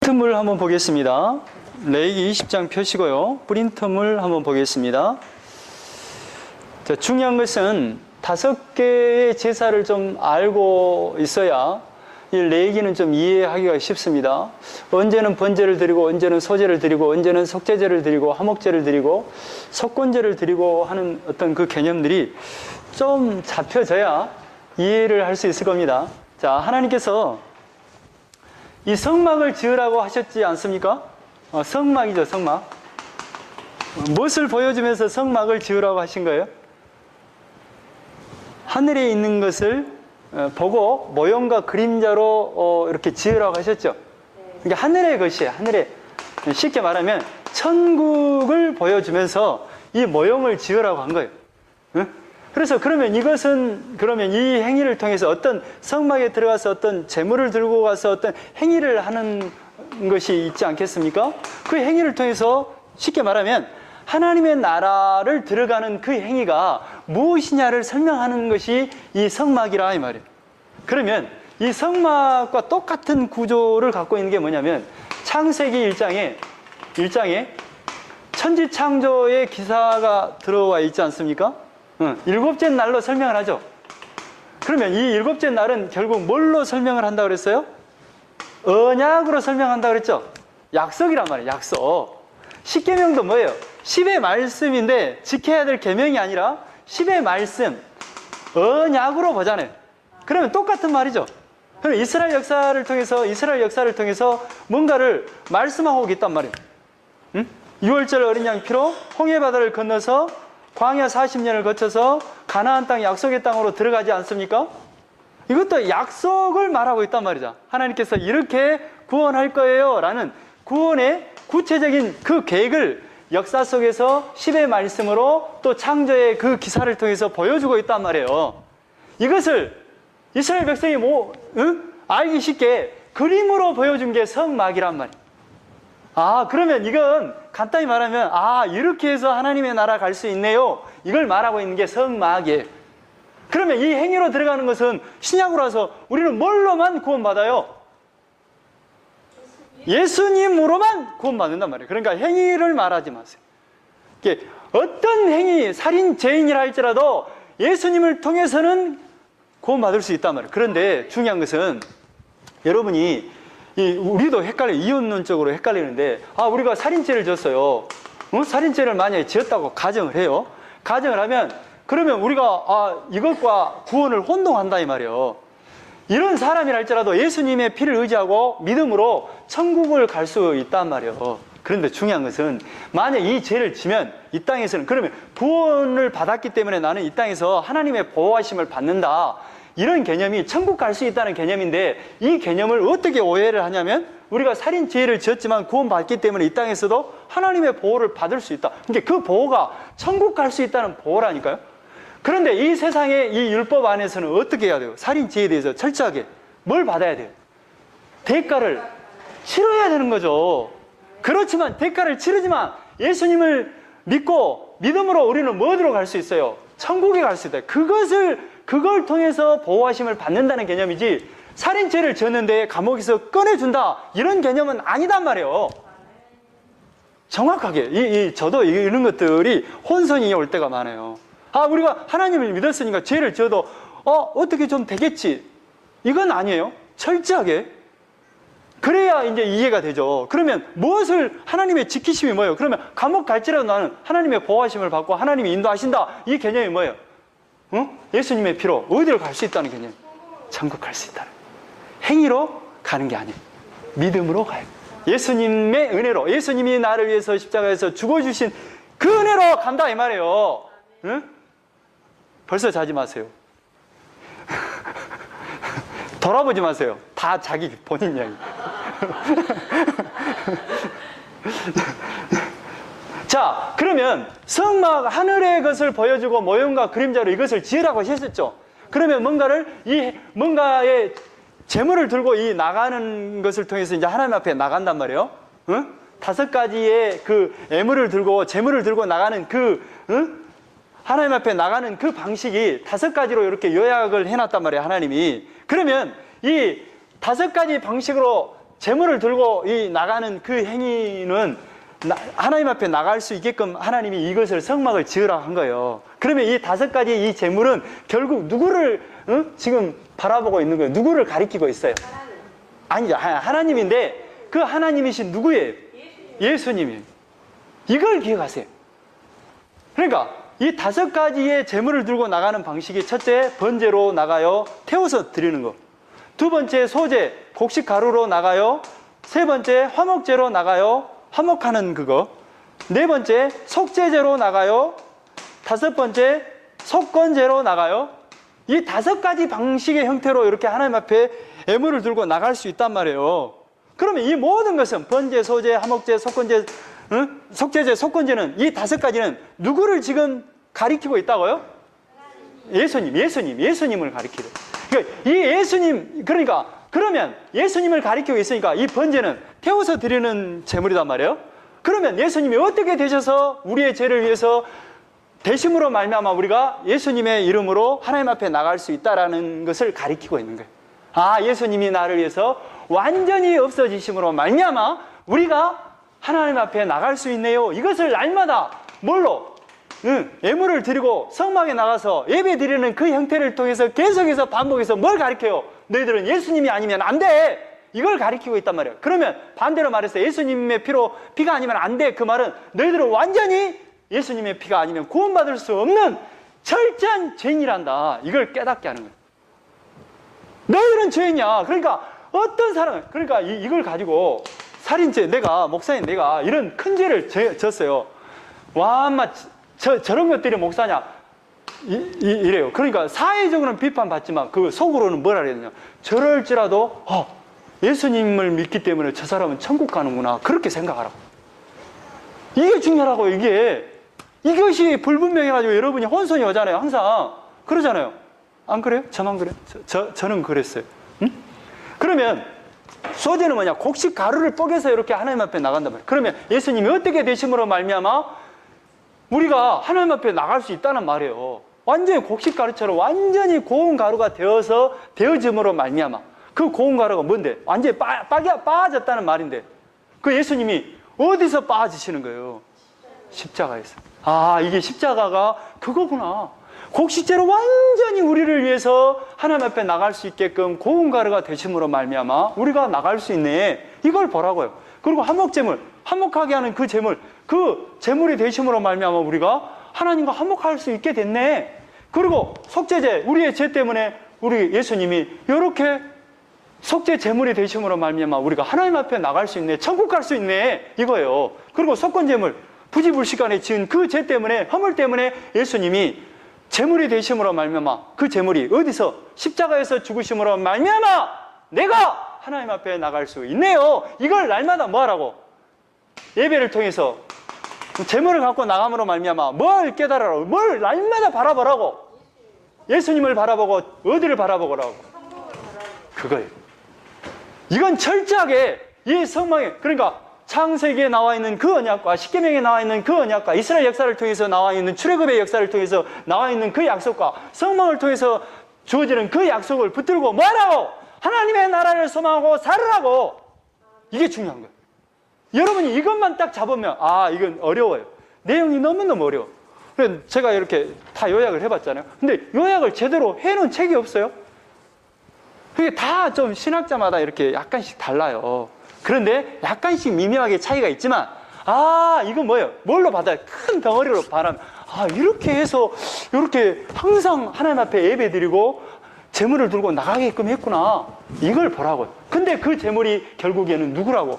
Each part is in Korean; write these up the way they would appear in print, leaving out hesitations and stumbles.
프린트물 한번 보겠습니다. 레위기 20장 펴시고요. 프린트물 한번 보겠습니다. 자, 중요한 것은 5개의 제사를 좀 알고 있어야 이 레위기는 좀 이해하기가 쉽습니다. 언제는 번제를 드리고, 언제는 소제를 드리고, 언제는 속죄제를 드리고, 화목제를 드리고, 속건제를 드리고 하는 어떤 그 개념들이 좀 잡혀져야 이해를 할 수 있을 겁니다. 자, 하나님께서 이 성막을 지으라고 하셨지 않습니까? 성막이죠, 성막. 무엇을 보여주면서 성막을 지으라고 하신 거예요? 하늘에 있는 것을 보고 모형과 그림자로 이렇게 지으라고 하셨죠. 그러니까 하늘의 것이에요. 하늘에 쉽게 말하면 천국을 보여주면서 이 모형을 지으라고 한 거예요. 그래서 그러면 이것은 그러면 이 행위를 통해서 어떤 성막에 들어가서 어떤 재물을 들고 가서 어떤 행위를 하는 것이 있지 않겠습니까? 그 행위를 통해서 쉽게 말하면 하나님의 나라를 들어가는 그 행위가 무엇이냐를 설명하는 것이 이 성막이라 이 말이에요. 그러면 이 성막과 똑같은 구조를 갖고 있는 게 뭐냐면 창세기 1장에 천지창조의 기사가 들어와 있지 않습니까? 7째 날로 설명을 하죠. 그러면 이 7째 날은 결국 뭘로 설명을 한다고 그랬어요? 언약으로 설명한다고 그랬죠. 약속이란 말이에요. 약속. 10계명도 뭐예요? 10의 말씀인데 지켜야 될 계명이 아니라 10의 말씀, 언약으로 보잖아요. 그러면 똑같은 말이죠. 그럼 이스라엘 역사를 통해서 뭔가를 말씀하고 있단 말이에요. 6월절 어린 양 피로 홍해 바다를 건너서 광야 40년을 거쳐서 가나안 땅 약속의 땅으로 들어가지 않습니까? 이것도 약속을 말하고 있단 말이죠. 하나님께서 이렇게 구원할 거예요 라는 구원의 구체적인 그 계획을 역사 속에서 10의 말씀으로 또 창조의 그 기사를 통해서 보여주고 있단 말이에요. 이것을 이스라엘 백성이 알기 쉽게 그림으로 보여준 게 성막이란 말이에요. 그러면 이건 간단히 말하면 이렇게 해서 하나님의 나라 갈 수 있네요. 이걸 말하고 있는 게 성막이에요. 그러면 이 행위로 들어가는 것은 신약으로 와서 우리는 뭘로만 구원받아요? 예수님으로만 구원받는단 말이에요. 그러니까 행위를 말하지 마세요. 어떤 행위, 살인, 죄인이라 할지라도 예수님을 통해서는 구원받을 수 있단 말이에요. 그런데 중요한 것은 여러분이 우리도 헷갈려요. 이혼론적으로 헷갈리는데 우리가 살인죄를 졌어요. 살인죄를 만약에 지었다고 가정을 해요. 가정을 하면 그러면 우리가 이것과 구원을 혼동한다 이 말이에요. 이런 사람이라 할지라도 예수님의 피를 의지하고 믿음으로 천국을 갈 수 있단 말이에요. 그런데 중요한 것은 만약 이 죄를 지면 이 땅에서는 그러면 구원을 받았기 때문에 나는 이 땅에서 하나님의 보호하심을 받는다. 이런 개념이 천국 갈 수 있다는 개념인데 이 개념을 어떻게 오해를 하냐면 우리가 살인 죄를 지었지만 구원받기 때문에 이 땅에서도 하나님의 보호를 받을 수 있다. 그러니까 그 보호가 천국 갈 수 있다는 보호라니까요. 그런데 이 세상의 이 율법 안에서는 어떻게 해야 돼요? 살인 죄에 대해서 철저하게 뭘 받아야 돼요? 대가를 치러야 되는 거죠. 그렇지만 대가를 치르지만 예수님을 믿고 믿음으로 우리는 뭐로 갈 수 있어요? 천국에 갈 수 있다. 그걸 통해서 보호하심을 받는다는 개념이지 살인죄를 지었는데 감옥에서 꺼내준다 이런 개념은 아니단 말이에요. 정확하게 저도 이런 것들이 혼선이 올 때가 많아요. 우리가 하나님을 믿었으니까 죄를 지어도 어떻게 좀 되겠지 이건 아니에요. 철저하게 그래야 이제 이해가 되죠. 그러면 무엇을 하나님의 지키심이 뭐예요? 그러면 감옥 갈지라도 나는 하나님의 보호하심을 받고 하나님이 인도하신다 이 개념이 뭐예요? 예수님의 피로 어디로 갈 수 있다는 개념? 천국 갈 수 있다는 행위로 가는 게 아니에요. 믿음으로 가요. 예수님의 은혜로 예수님이 나를 위해서 십자가에서 죽어주신 그 은혜로 간다 이 말이에요. 벌써 자지 마세요. 돌아보지 마세요. 다 자기 본인 이야기. 자, 그러면 성막 하늘의 것을 보여주고 모형과 그림자로 이것을 지으라고 하셨죠. 그러면 뭔가의 재물을 들고 나가는 것을 통해서 이제 하나님 앞에 나간단 말이에요. 5가지의 그 애물을 들고 재물을 들고 나가는 하나님 앞에 나가는 그 방식이 5가지로 이렇게 요약을 해놨단 말이에요. 하나님이. 그러면 이 5가지 방식으로 제물을 들고 나가는 그 행위는 하나님 앞에 나갈 수 있게끔 하나님이 이것을 성막을 지으라 한 거예요. 그러면 이 5가지 이 제물은 결국 누구를 지금 바라보고 있는 거예요? 누구를 가리키고 있어요? 아니죠. 하나님인데 그 하나님이신 누구예요? 예수님이에요. 이걸 기억하세요. 그러니까 이 5가지의 제물을 들고 나가는 방식이 첫째, 번제로 나가요. 태워서 드리는 거. 두 번째, 소제, 곡식 가루로 나가요. 세 번째, 화목제로 나가요. 화목하는 그거. 네 번째, 속죄제로 나가요. 다섯 번째, 속건제로 나가요. 이 5가지 방식의 형태로 이렇게 하나님 앞에 예물을 들고 나갈 수 있단 말이에요. 그러면 이 모든 것은 번제, 소제, 화목제, 속건제, 속죄제, 속건제는 이 5가지는 누구를 지금 가리키고 있다고요? 예수님을 가리키고. 그러니까 이 예수님, 그러면 예수님을 가리키고 있으니까 이 번제는 태워서 드리는 제물이단 말이에요. 그러면 예수님이 어떻게 되셔서 우리의 죄를 위해서 대심으로 말미암아 우리가 예수님의 이름으로 하나님 앞에 나갈 수 있다라는 것을 가리키고 있는 거예요. 아, 예수님이 나를 위해서 완전히 없어지심으로 말미암아 우리가 하나님 앞에 나갈 수 있네요. 이것을 날마다 뭘로? 예물을 드리고 성막에 나가서 예배 드리는 그 형태를 통해서 계속해서 반복해서 뭘 가리켜요? 너희들은 예수님이 아니면 안 돼. 이걸 가리키고 있단 말이에요. 그러면 반대로 말해서 예수님의 피가 아니면 안 돼. 그 말은 너희들은 완전히 예수님의 피가 아니면 구원받을 수 없는 철저한 죄인이란다. 이걸 깨닫게 하는 거예요. 너희들은 죄인이야. 그러니까 어떤 사람, 그러니까 이걸 가지고 살인죄, 목사님 내가 이런 큰 죄를 졌어요. 와, 엄마 저런 것들이 목사냐? 이래요. 그러니까 사회적으로는 비판받지만 그 속으로는 뭐라 그래야 되냐? 저럴지라도 예수님을 믿기 때문에 저 사람은 천국 가는구나. 그렇게 생각하라고. 이게 중요하라고. 이것이 불분명해가지고 여러분이 혼선이 오잖아요. 항상 그러잖아요. 안 그래요? 저만 그래요? 저는 그랬어요. 응? 그러면 소제는 뭐냐? 곡식 가루를 뽀개서 이렇게 하나님 앞에 나간단 말이에요. 그러면 예수님이 어떻게 되심으로 말미암아 우리가 하나님 앞에 나갈 수 있다는 말이에요. 완전히 곡식 가루처럼 완전히 고운 가루가 되어짐으로 말미암아. 그 고운 가루가 뭔데? 완전히 빠졌다는 말인데 그 예수님이 어디서 빠지시는 거예요? 십자가에서. 아, 이게 십자가가 그거구나. 곡식제로 완전히 우리를 위해서 하나님 앞에 나갈 수 있게끔 고운 가루가 되심으로 말미암아 우리가 나갈 수 있네. 이걸 보라고요. 그리고 화목제물, 화목하게 하는 그 제물이 되심으로 말미암아 우리가 하나님과 화목할 수 있게 됐네. 그리고 속죄제, 우리의 죄 때문에 우리 예수님이 이렇게 속죄 제물이 되심으로 말미암아 우리가 하나님 앞에 나갈 수 있네. 천국 갈 수 있네. 이거예요. 그리고 속건제물, 부지불식간에 지은 그 죄 때문에, 허물 때문에 예수님이 제물이 되심으로 말미암아 그 제물이 어디서? 십자가에서 죽으심으로 말미암아 내가 하나님 앞에 나갈 수 있네요. 이걸 날마다 뭐 하라고? 예배를 통해서 제물을 갖고 나감으로 말미암아 뭘 깨달으라고? 뭘 날마다 바라보라고? 예수님을 바라보고 어디를 바라보라고? 그거예요. 이건 철저하게 이 성막에, 그러니까 창세기에 나와 있는 그 언약과 십계명에 나와 있는 그 언약과 이스라엘 역사를 통해서 나와 있는 출애굽의 역사를 통해서 나와 있는 그 약속과 성막을 통해서 주어지는 그 약속을 붙들고 뭐하라고? 하나님의 나라를 소망하고 살으라고. 이게 중요한 거예요. 여러분이 이것만 딱 잡으면 이건 어려워요. 내용이 너무너무 어려워. 그래서 제가 이렇게 다 요약을 해봤잖아요. 근데 요약을 제대로 해놓은 책이 없어요. 그게 다 좀 신학자마다 이렇게 약간씩 달라요. 그런데 약간씩 미묘하게 차이가 있지만 이건 뭐예요? 뭘로 받아요? 큰 덩어리로 받으면 이렇게 해서 이렇게 항상 하나님 앞에 예배드리고 재물을 들고 나가게끔 했구나. 이걸 보라고요. 근데 그 재물이 결국에는 누구라고?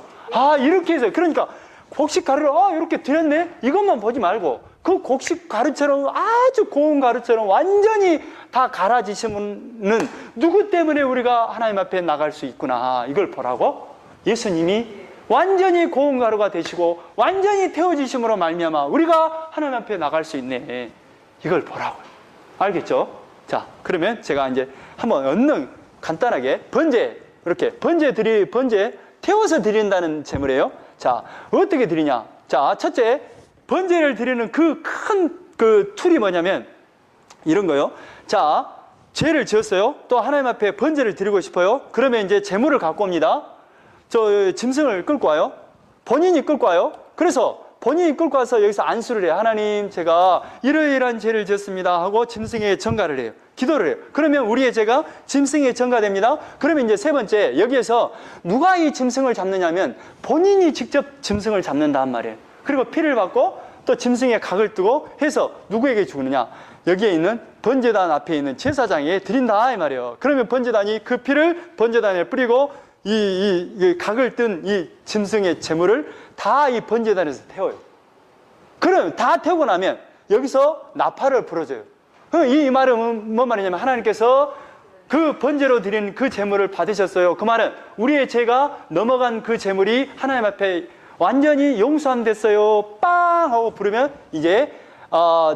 이렇게 해서, 그러니까 곡식 가루를 이렇게 드렸네? 이것만 보지 말고 그 곡식 가루처럼 아주 고운 가루처럼 완전히 다 갈아지시면 누구 때문에 우리가 하나님 앞에 나갈 수 있구나. 이걸 보라고. 예수님이 완전히 고운 가루가 되시고 완전히 태워지심으로 말미암아 우리가 하나님 앞에 나갈 수 있네. 이걸 보라고요. 알겠죠? 자, 그러면 제가 이제 한번 얼른 간단하게 이렇게 번제 태워서 드린다는 제물이에요. 자, 어떻게 드리냐? 자, 첫째, 번제를 드리는 그 큰 툴이 뭐냐면 이런 거요. 자, 죄를 지었어요. 또 하나님 앞에 번제를 드리고 싶어요. 그러면 이제 제물을 갖고 옵니다. 저 짐승을 끌고 와요. 본인이 끌고 와요. 그래서 본인이 끌고 와서 여기서 안수를 해요. 하나님, 제가 이러이러한 죄를 지었습니다 하고 짐승에 전가를 해요. 기도를 해요. 그러면 우리의 죄가 짐승에 전가됩니다. 그러면 이제 세 번째, 여기에서 누가 이 짐승을 잡느냐면 본인이 직접 짐승을 잡는단 말이에요. 그리고 피를 받고 또 짐승의 각을 뜨고 해서 누구에게 주느냐? 여기에 있는 번제단 앞에 있는 제사장에 드린다 이 말이에요. 그러면 번제단이 그 피를 번제단에 뿌리고 이 각을 뜬 이 짐승의 제물을 다 이 번제단에서 태워요. 그럼 다 태우고 나면 여기서 나팔을 불어줘요. 이 말은 뭔 말이냐면 하나님께서 그 번제로 드린 그 제물을 받으셨어요. 그 말은 우리의 죄가 넘어간 그 제물이 하나님 앞에 완전히 용서함 됐어요. 빵 하고 부르면 이제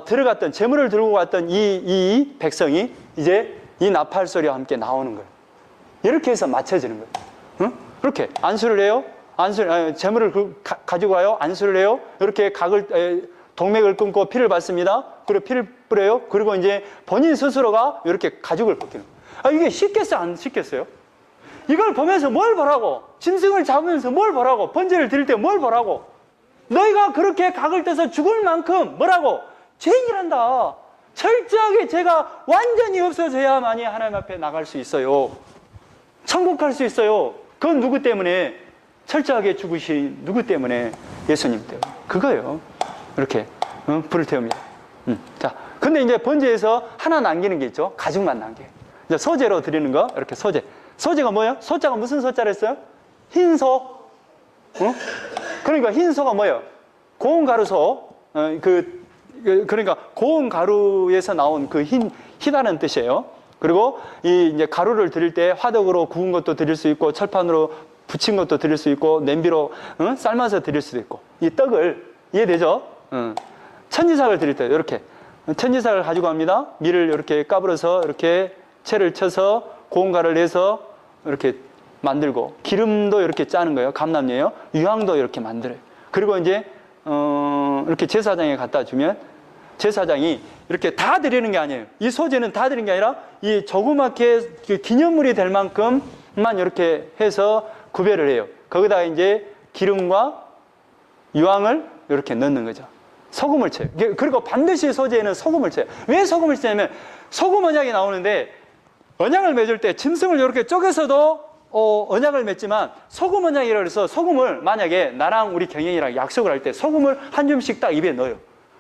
들어갔던 제물을 들고 갔던 이 백성이 이제 이 나팔 소리와 함께 나오는 거예요. 이렇게 해서 맞춰지는 거예요. 응? 그렇게 안수를 해요. 제물을 가지고 와요. 안수를 해요. 이렇게 동맥을 끊고 피를 받습니다. 그리고 피를 뿌려요. 그리고 이제 본인 스스로가 이렇게 가죽을 벗기는 거예요. 이게 쉽겠어요? 안 쉽겠어요? 이걸 보면서 뭘 보라고? 짐승을 잡으면서 뭘 보라고? 번제를 드릴 때 뭘 보라고? 너희가 그렇게 각을 떼서 죽을 만큼 뭐라고? 죄인이란다. 철저하게 죄가 완전히 없어져야만이 하나님 앞에 나갈 수 있어요. 천국 갈 수 있어요. 그건 누구 때문에? 철저하게 죽으신 누구 때문에? 예수님 때문에. 그거예요. 이렇게 불을 태웁니다. 자, 근데 이제 번제에서 하나 남기는 게 있죠. 가죽만 남겨요. 이제 소제로 드리는 거, 이렇게 소제. 소제가 뭐예요? 소자가 무슨 소자를 했어요? 흰소. 그러니까 흰소가 뭐예요? 고운 가루소. 그러니까 고운 가루에서 나온 그 희다는 뜻이에요. 그리고 이 이제 가루를 드릴 때 화덕으로 구운 것도 드릴 수 있고, 철판으로 부친 것도 드릴 수 있고, 냄비로 삶아서 드릴 수도 있고. 이 떡을, 이해되죠? 천지삭을 드릴 때 이렇게 천지삭을 가지고 갑니다. 밀을 이렇게 까불어서 이렇게 채를 쳐서 고운 가루를 내서 이렇게 만들고, 기름도 이렇게 짜는 거예요. 감람류예요. 유황도 이렇게 만들어요. 그리고 이제 이렇게 제사장에 갖다 주면 제사장이 이렇게 다 드리는 게 아니에요. 이 소제는 다 드리는 게 아니라 이 조그맣게 기념물이 될 만큼만 이렇게 해서 구별을 해요. 거기다가 이제 기름과 유황을 이렇게 넣는 거죠. 소금을 쳐요. 그리고 반드시 소제에는 소금을 쳐요. 왜 소금을 치냐면 소금 언약이 나오는데, 언약을 맺을 때 짐승을 이렇게 쪼개서도 언약을 맺지만 소금 언약이라고 해서 소금을 만약에 나랑 우리 경영이랑 약속을 할 때 소금을 한 줌씩 딱 입에 넣어요.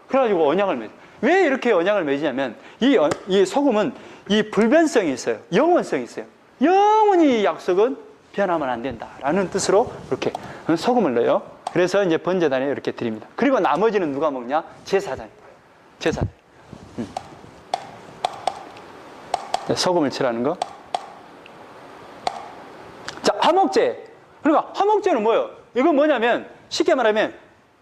그래가지고 언약을 맺어요. 왜 이렇게 언약을 맺냐면 이 소금은 이 불변성이 있어요. 영원성이 있어요. 영원히 이 약속은 변하면 안 된다라는 뜻으로 이렇게 소금을 넣어요. 그래서 이제 번제단에 이렇게 드립니다. 그리고 나머지는 누가 먹냐? 제사장. 소금을 칠하는 거. 자, 화목제. 그러니까 화목제는 뭐예요? 이건 뭐냐면 쉽게 말하면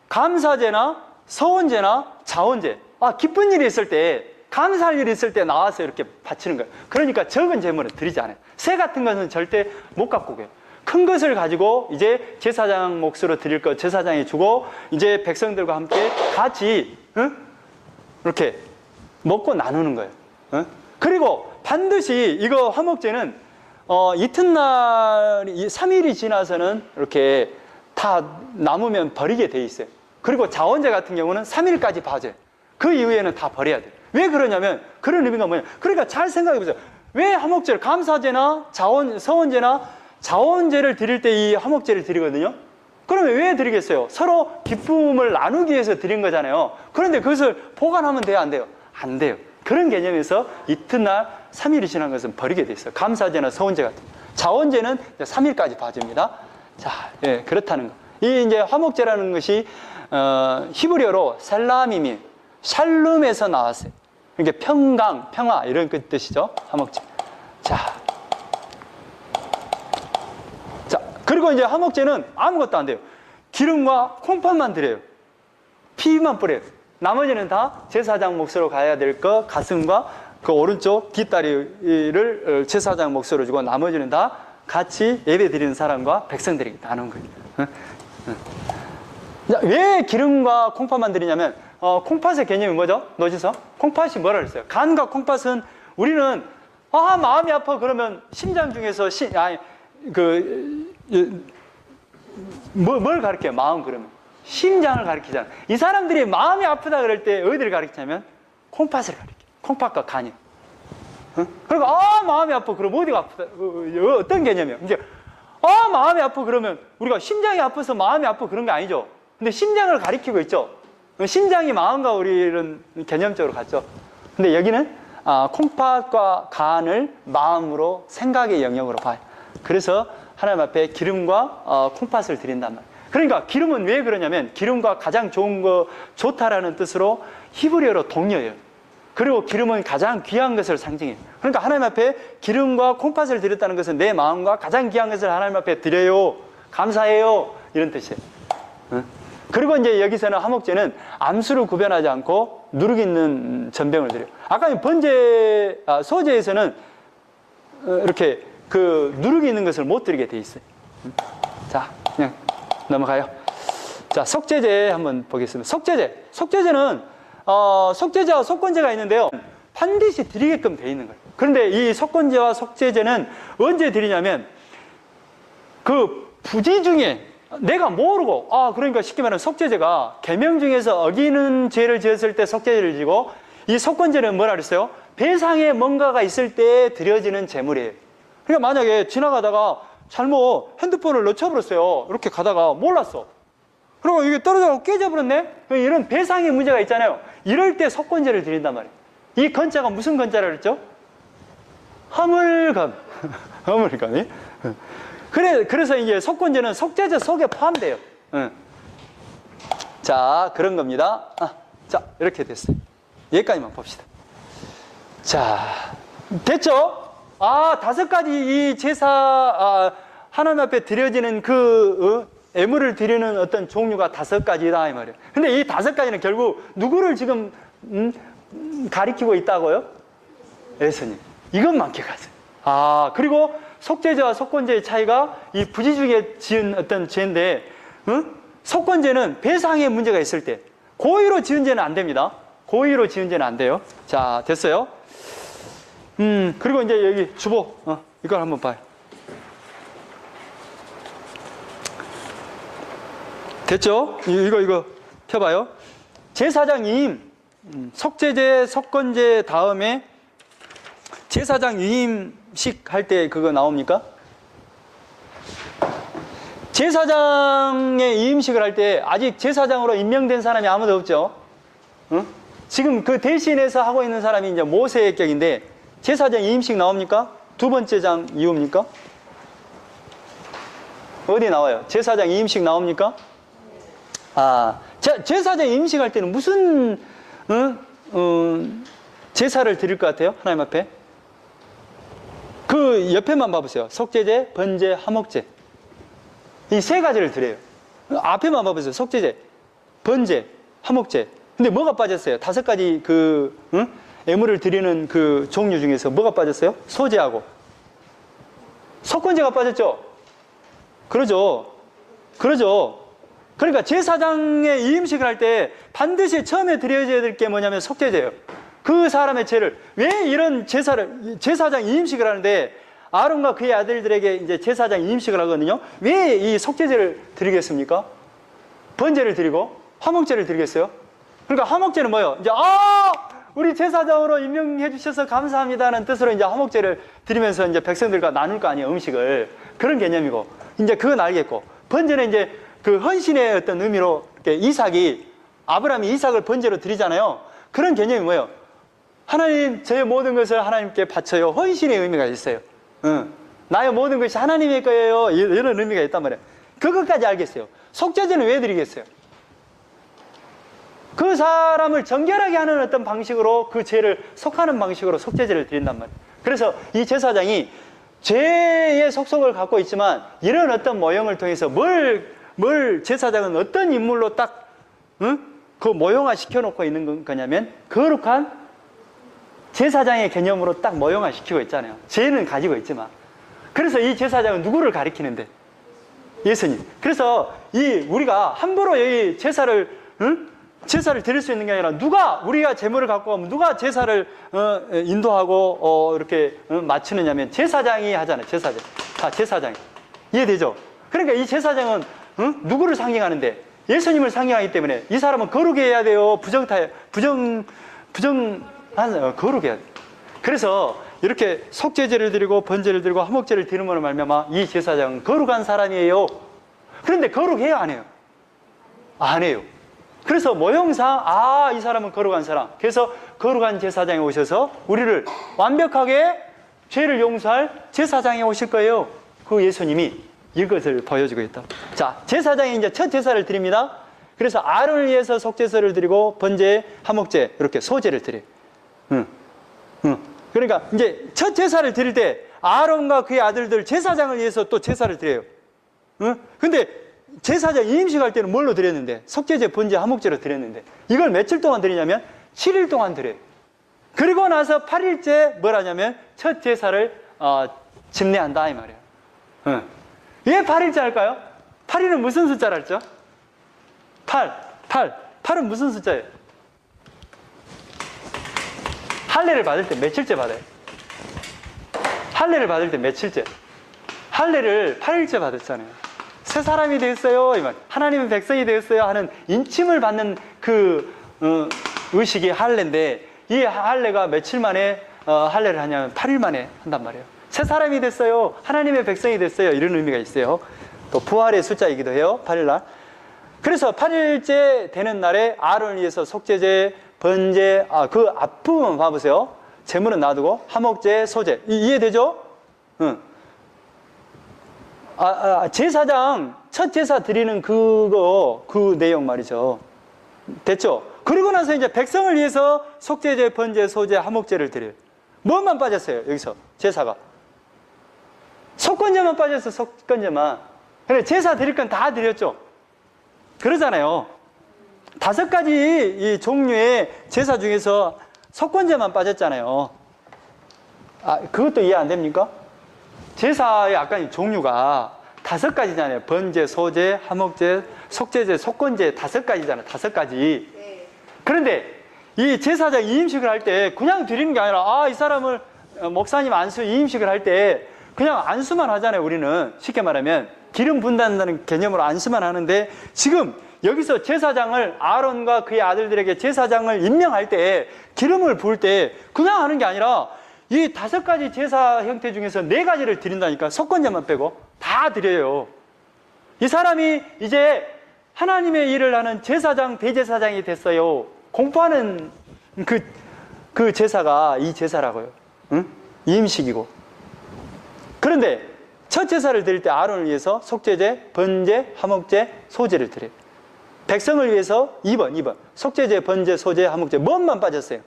감사제나 서원제나 자원제. 기쁜 일이 있을 때, 감사할 일이 있을 때 나와서 이렇게 바치는 거예요. 그러니까 적은 제물은 드리지 않아요. 새 같은 것은 절대 못 갖고 오게요. 큰 것을 가지고 이제 제사장 몫으로 드릴 것 제사장이 주고, 이제 백성들과 함께 같이 이렇게 먹고 나누는 거예요. 그리고 반드시 이거 화목제는 이튿날 3일이 지나서는 이렇게 다 남으면 버리게 돼 있어요. 그리고 자원제 같은 경우는 3일까지 봐줘요. 그 이후에는 다 버려야 돼요. 왜 그러냐면, 그런 의미가 뭐냐. 그러니까 잘 생각해 보세요. 왜 화목제를, 감사제나 서원제나 자원제를 드릴 때 이 화목제를 드리거든요. 그러면 왜 드리겠어요? 서로 기쁨을 나누기 위해서 드린 거잖아요. 그런데 그것을 보관하면 돼요, 안 돼요? 안 돼요. 그런 개념에서 이튿날 3일이 지난 것은 버리게 돼 있어요. 감사제나 서원제 같은. 자원제는 3일까지 봐줍니다. 자, 예, 그렇다는 거. 이 이제 화목제라는 것이 히브리어로 살라밈이 샬룸에서 나왔어요. 이게 평강, 평화 이런 뜻이죠. 화목제. 자, 그리고 이제 화목제는 아무것도 안 돼요. 기름과 콩팥만 드려요. 피만 뿌려요. 나머지는 다 제사장 몫으로 가야 될 거, 가슴과 그 오른쪽 뒷다리를 제사장 몫으로 주고, 나머지는 다 같이 예배 드리는 사람과 백성들에게 나눈 거예요. 왜 기름과 콩팥만 드리냐면, 콩팥의 개념이 뭐죠? 노지서? 콩팥이 뭐라 그랬어요? 간과 콩팥은 우리는 마음이 아파 그러면 심장 중에서 뭘 가르쳐요? 마음 그러면. 심장을 가르치잖아. 이 사람들이 마음이 아프다 그럴 때 어디를 가르치냐면 콩팥을 가르쳐. 콩팥과 간이. 그러니까 마음이 아파. 그럼 어디가 아프다? 어떤 개념이에요? 이제 마음이 아파 그러면 우리가 심장이 아파서 마음이 아파 그런 게 아니죠. 근데 심장을 가리키고 있죠. 심장이 마음과 우리는 개념적으로 같죠. 근데 여기는 콩팥과 간을 마음으로 생각의 영역으로 봐요. 그래서 하나님 앞에 기름과 콩팥을 드린단 말이에요. 그러니까 기름은 왜 그러냐면 기름과 가장 좋은 거 좋다라는 뜻으로 히브리어로 동료예요. 그리고 기름은 가장 귀한 것을 상징해요. 그러니까 하나님 앞에 기름과 콩팥을 드렸다는 것은 내 마음과 가장 귀한 것을 하나님 앞에 드려요. 감사해요. 이런 뜻이에요. 그리고 이제 여기서는 화목제는 암수를 구별하지 않고 누룩 있는 전병을 드려요. 아까 소제에서는 이렇게 그 누룩이 있는 것을 못 드리게 돼 있어요. 자, 그냥 넘어가요. 자, 속죄제 한번 보겠습니다. 속죄제는 속죄제와 속건제가 있는데요. 반드시 드리게끔 돼 있는 거예요. 그런데 이 속건제와 속죄제는 언제 드리냐면 그 부지 중에 내가 모르고 그러니까 쉽게 말하면 속죄제가 계명 중에서 어기는 죄를 지었을 때 속죄제를 지고 이 속건제는 뭐라 그랬어요? 배상에 뭔가가 있을 때 드려지는 제물이에요. 그러니까 만약에 지나가다가 잘못 핸드폰을 놓쳐버렸어요. 이렇게 가다가 몰랐어. 그리고 이게 떨어져서 깨져버렸네? 이런 배상의 문제가 있잖아요. 이럴 때 속건제를 드린단 말이에요. 이 건자가 무슨 건자라 그랬죠? 허물건. 허물건이. 그래서 이게 속건제는 속죄제 속에 포함돼요. 자, 그런 겁니다. 자, 이렇게 됐어요. 여기까지만 봅시다. 자, 됐죠? 5가지 이 제사, 하나님 앞에 드려지는 애물을 드리는 어떤 종류가 5가지다, 이 말이에요. 근데 이 5가지는 결국 누구를 지금, 가리키고 있다고요? 예수님. 이것만 기억하세요. 그리고 속죄제와 속건제의 차이가 이 부지 중에 지은 어떤 죄인데, 속건제는 배상의 문제가 있을 때, 고의로 지은 죄는 안 됩니다. 고의로 지은 죄는 안 돼요. 자, 됐어요? 그리고 이제 여기 주보, 이걸 한번 봐요. 됐죠? 이거 펴봐요. 제사장 위임, 속죄제, 속건제 다음에 제사장 위임식 할 때 그거 나옵니까? 제사장의 위임식을 할 때 아직 제사장으로 임명된 사람이 아무도 없죠? 지금 그 대신해서 하고 있는 사람이 이제 모세의 격인데 제사장 위임식 나옵니까? 2번째 장 이후입니까? 어디 나와요? 제사장 위임식 나옵니까? 제사장 위임식 할 때는 무슨 제사를 드릴 것 같아요? 하나님 앞에? 그 옆에만 봐보세요. 속죄제, 번제, 화목제. 이 3가지를 드려요. 앞에만 봐보세요. 속죄제, 번제, 화목제. 근데 뭐가 빠졌어요? 5가지 애물을 드리는 그 종류 중에서 뭐가 빠졌어요? 소제하고 속건제가 빠졌죠? 그러죠. 그러니까 제사장의 위임식을 할 때 반드시 처음에 드려져야 될 게 뭐냐면 속죄제예요. 그 사람의 죄를, 왜 이런 제사장 위임식을 하는데 아론과 그의 아들들에게 이제 제사장 위임식을 하거든요. 왜 이 속죄제를 드리겠습니까? 번제를 드리고 화목제를 드리겠어요? 그러니까 화목제는 뭐예요? 이제 우리 제사장으로 임명해 주셔서 감사합니다는 뜻으로 이제 화목제를 드리면서 이제 백성들과 나눌 거 아니에요, 음식을. 그런 개념이고. 이제 그건 알겠고. 번제는 이제 그 헌신의 어떤 의미로 이렇게 아브라함이 이삭을 번제로 드리잖아요. 그런 개념이 뭐예요? 하나님, 제 모든 것을 하나님께 바쳐요. 헌신의 의미가 있어요. 나의 모든 것이 하나님의 거예요. 이런 의미가 있단 말이에요. 그것까지 알겠어요. 속죄제는 왜 드리겠어요? 그 사람을 정결하게 하는 어떤 방식으로 그 죄를 속하는 방식으로 속죄제를 드린단 말이에요. 그래서 이 제사장이 죄의 속성을 갖고 있지만 이런 어떤 모형을 통해서 제사장은 어떤 인물로 딱 그 모형화 시켜놓고 있는 거냐면 거룩한 제사장의 개념으로 딱 모형화 시키고 있잖아요. 죄는 가지고 있지만. 그래서 이 제사장은 누구를 가리키는데? 예수님. 그래서 우리가 함부로 여기 제사를 드릴 수 있는 게 아니라 우리가 제물을 갖고 가면 누가 제사를 인도하고 이렇게 맞추느냐면 제사장이 하잖아요. 제사장이. 이해되죠? 그러니까 이 제사장은 응? 누구를 상징하는데? 예수님을 상징하기 때문에 이 사람은 거룩해야 해야 돼요. 거룩해야 돼. 그래서 이렇게 속죄제를 드리고 번제를 드리고 화목제를 드림으로 말미암아 이 제사장은 거룩한 사람이에요. 그런데 거룩해요, 안 해요? 안 해요. 그래서 모형상 이 사람은 거룩한 사람. 그래서 거룩한 제사장이 오셔서 우리를 완벽하게 죄를 용서할 제사장이 오실 거예요. 그 예수님이 이것을 보여주고 있다. 자, 제사장이 이제 첫 제사를 드립니다. 그래서 아론을 위해서 속죄제를 드리고 번제, 화목제 이렇게 소제를 드려요. 그러니까 이제 첫 제사를 드릴 때 아론과 그의 아들들 제사장을 위해서 또 제사를 드려요. 근데 제사장 이임식할 때는 뭘로 드렸는데? 속죄제, 번제, 화목제로 드렸는데 이걸 며칠 동안 드리냐면 7일 동안 드려요. 그리고 나서 8일째 뭘 하냐면 첫 제사를 집례한다 이 말이에요. 왜 8일째 할까요? 8일은 무슨 숫자라 했죠? 8은 무슨 숫자예요? 할례를 받을 때 며칠째 받아요? 할례를 받을 때 며칠째? 할례를 8일째 받았잖아요. 새 사람이 되었어요, 이 말. 하나님의 백성이 되었어요 하는 인침을 받는 그 의식이 할례인데 이 할례가 며칠 만에 할례를 하냐면 8일 만에 한단 말이에요. 새 사람이 됐어요. 하나님의 백성이 됐어요. 이런 의미가 있어요. 또 부활의 숫자이기도 해요. 8일날. 그래서 8일째 되는 날에 아론을 위해서 속죄제, 번제, 그 앞부분 봐보세요. 제물은 놔두고 화목제, 소제. 이해되죠? 제사장 첫 제사 드리는 그 내용 말이죠. 됐죠? 그리고 나서 이제 백성을 위해서 속죄제, 번제, 소제, 화목제를 드려요. 뭐만 빠졌어요, 여기서 제사가? 속건제만 빠졌어, 속건제만. 근데 제사 드릴 건 다 드렸죠? 그러잖아요. 5가지 이 종류의 제사 중에서 속건제만 빠졌잖아요. 그것도 이해 안 됩니까? 제사의 아까 종류가 5가지잖아요. 번제, 소제, 화목제, 속죄제, 속건제 5가지잖아요. 5가지. 그런데 이 제사장 이임식을 할 때 그냥 드리는 게 아니라 이 사람을 목사님 안수 이임식을 할 때 그냥 안수만 하잖아요. 우리는 쉽게 말하면 기름 붓는다는 개념으로 안수만 하는데 지금 여기서 제사장을 아론과 그의 아들들에게 제사장을 임명할 때 기름을 부을 때 그냥 하는 게 아니라 이 5가지 제사 형태 중에서 4가지를 드린다니까. 속건제만 빼고 다 드려요. 이 사람이 이제 하나님의 일을 하는 제사장, 대제사장이 됐어요. 공포하는 그 제사가 이 제사라고요. 응? 이임식이고. 그런데 첫 제사를 드릴 때 아론을 위해서 속죄제, 번제, 화목제, 소제를 드려요. 백성을 위해서 2번. 속죄제, 번제, 소제, 화목제. 뭔만 빠졌어요?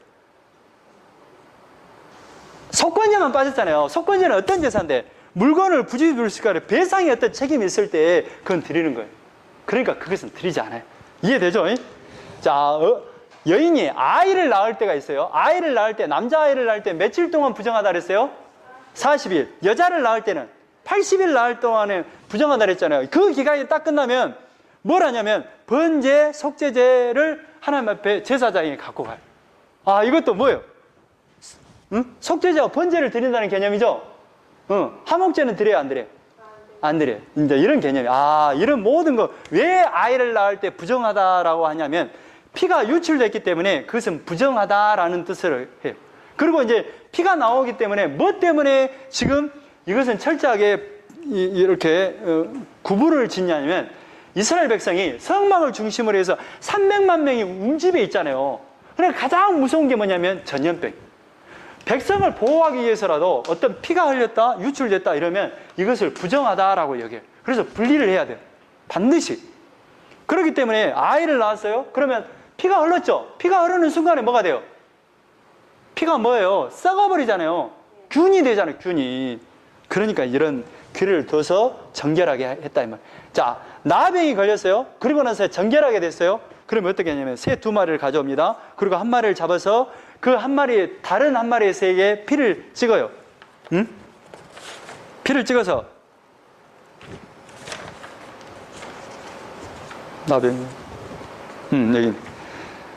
속건제만 빠졌잖아요. 속건제는 어떤 제사인데? 물건을 부지불식하게 배상의 어떤 책임이 있을 때 그건 드리는 거예요. 그러니까 그것은 드리지 않아요. 이해되죠? 자, 여인이 아이를 낳을 때가 있어요. 아이를 낳을 때, 남자아이를 낳을 때 며칠 동안 부정하다 그랬어요? 40일. 여자를 낳을 때는 80일 낳을 동안에 부정하다 그랬잖아요. 그 기간이 딱 끝나면 뭘 하냐면 번제, 속죄제를 하나님 앞에 제사장이 갖고 가요. 이것도 뭐예요? 속죄제와 번제를 드린다는 개념이죠? 화목제는 드려요, 안 드려요? 안 드려요. 이제 이런 개념이. 이런 모든 거, 왜 아이를 낳을 때 부정하다라고 하냐면 피가 유출됐기 때문에 그것은 부정하다라는 뜻을 해요. 그리고 이제 피가 나오기 때문에 뭐 때문에 지금 이것은 철저하게 이렇게 구분을 짓냐면 이스라엘 백성이 성막을 중심으로 해서 300만 명이 움집에 있잖아요. 그러니까 가장 무서운 게 뭐냐면 전염병. 백성을 보호하기 위해서라도 어떤 피가 흘렸다, 유출됐다 이러면 이것을 부정하다라고 여겨요. 그래서 분리를 해야 돼요. 반드시. 그렇기 때문에 아이를 낳았어요? 그러면 피가 흘렀죠? 피가 흐르는 순간에 뭐가 돼요? 피가 뭐예요? 썩어버리잖아요. 균이 되잖아요, 균이. 그러니까 이런 규례를 둬서 정결하게 했다 이 말. 자, 나병이 걸렸어요. 그리고 나서 정결하게 됐어요. 그러면 어떻게 하냐면 새 2마리를 가져옵니다. 그리고 한 마리를 잡아서 그 한 마리, 다른 한 마리의 새에게 피를 찍어요. 피를 찍어서 나병. 여기.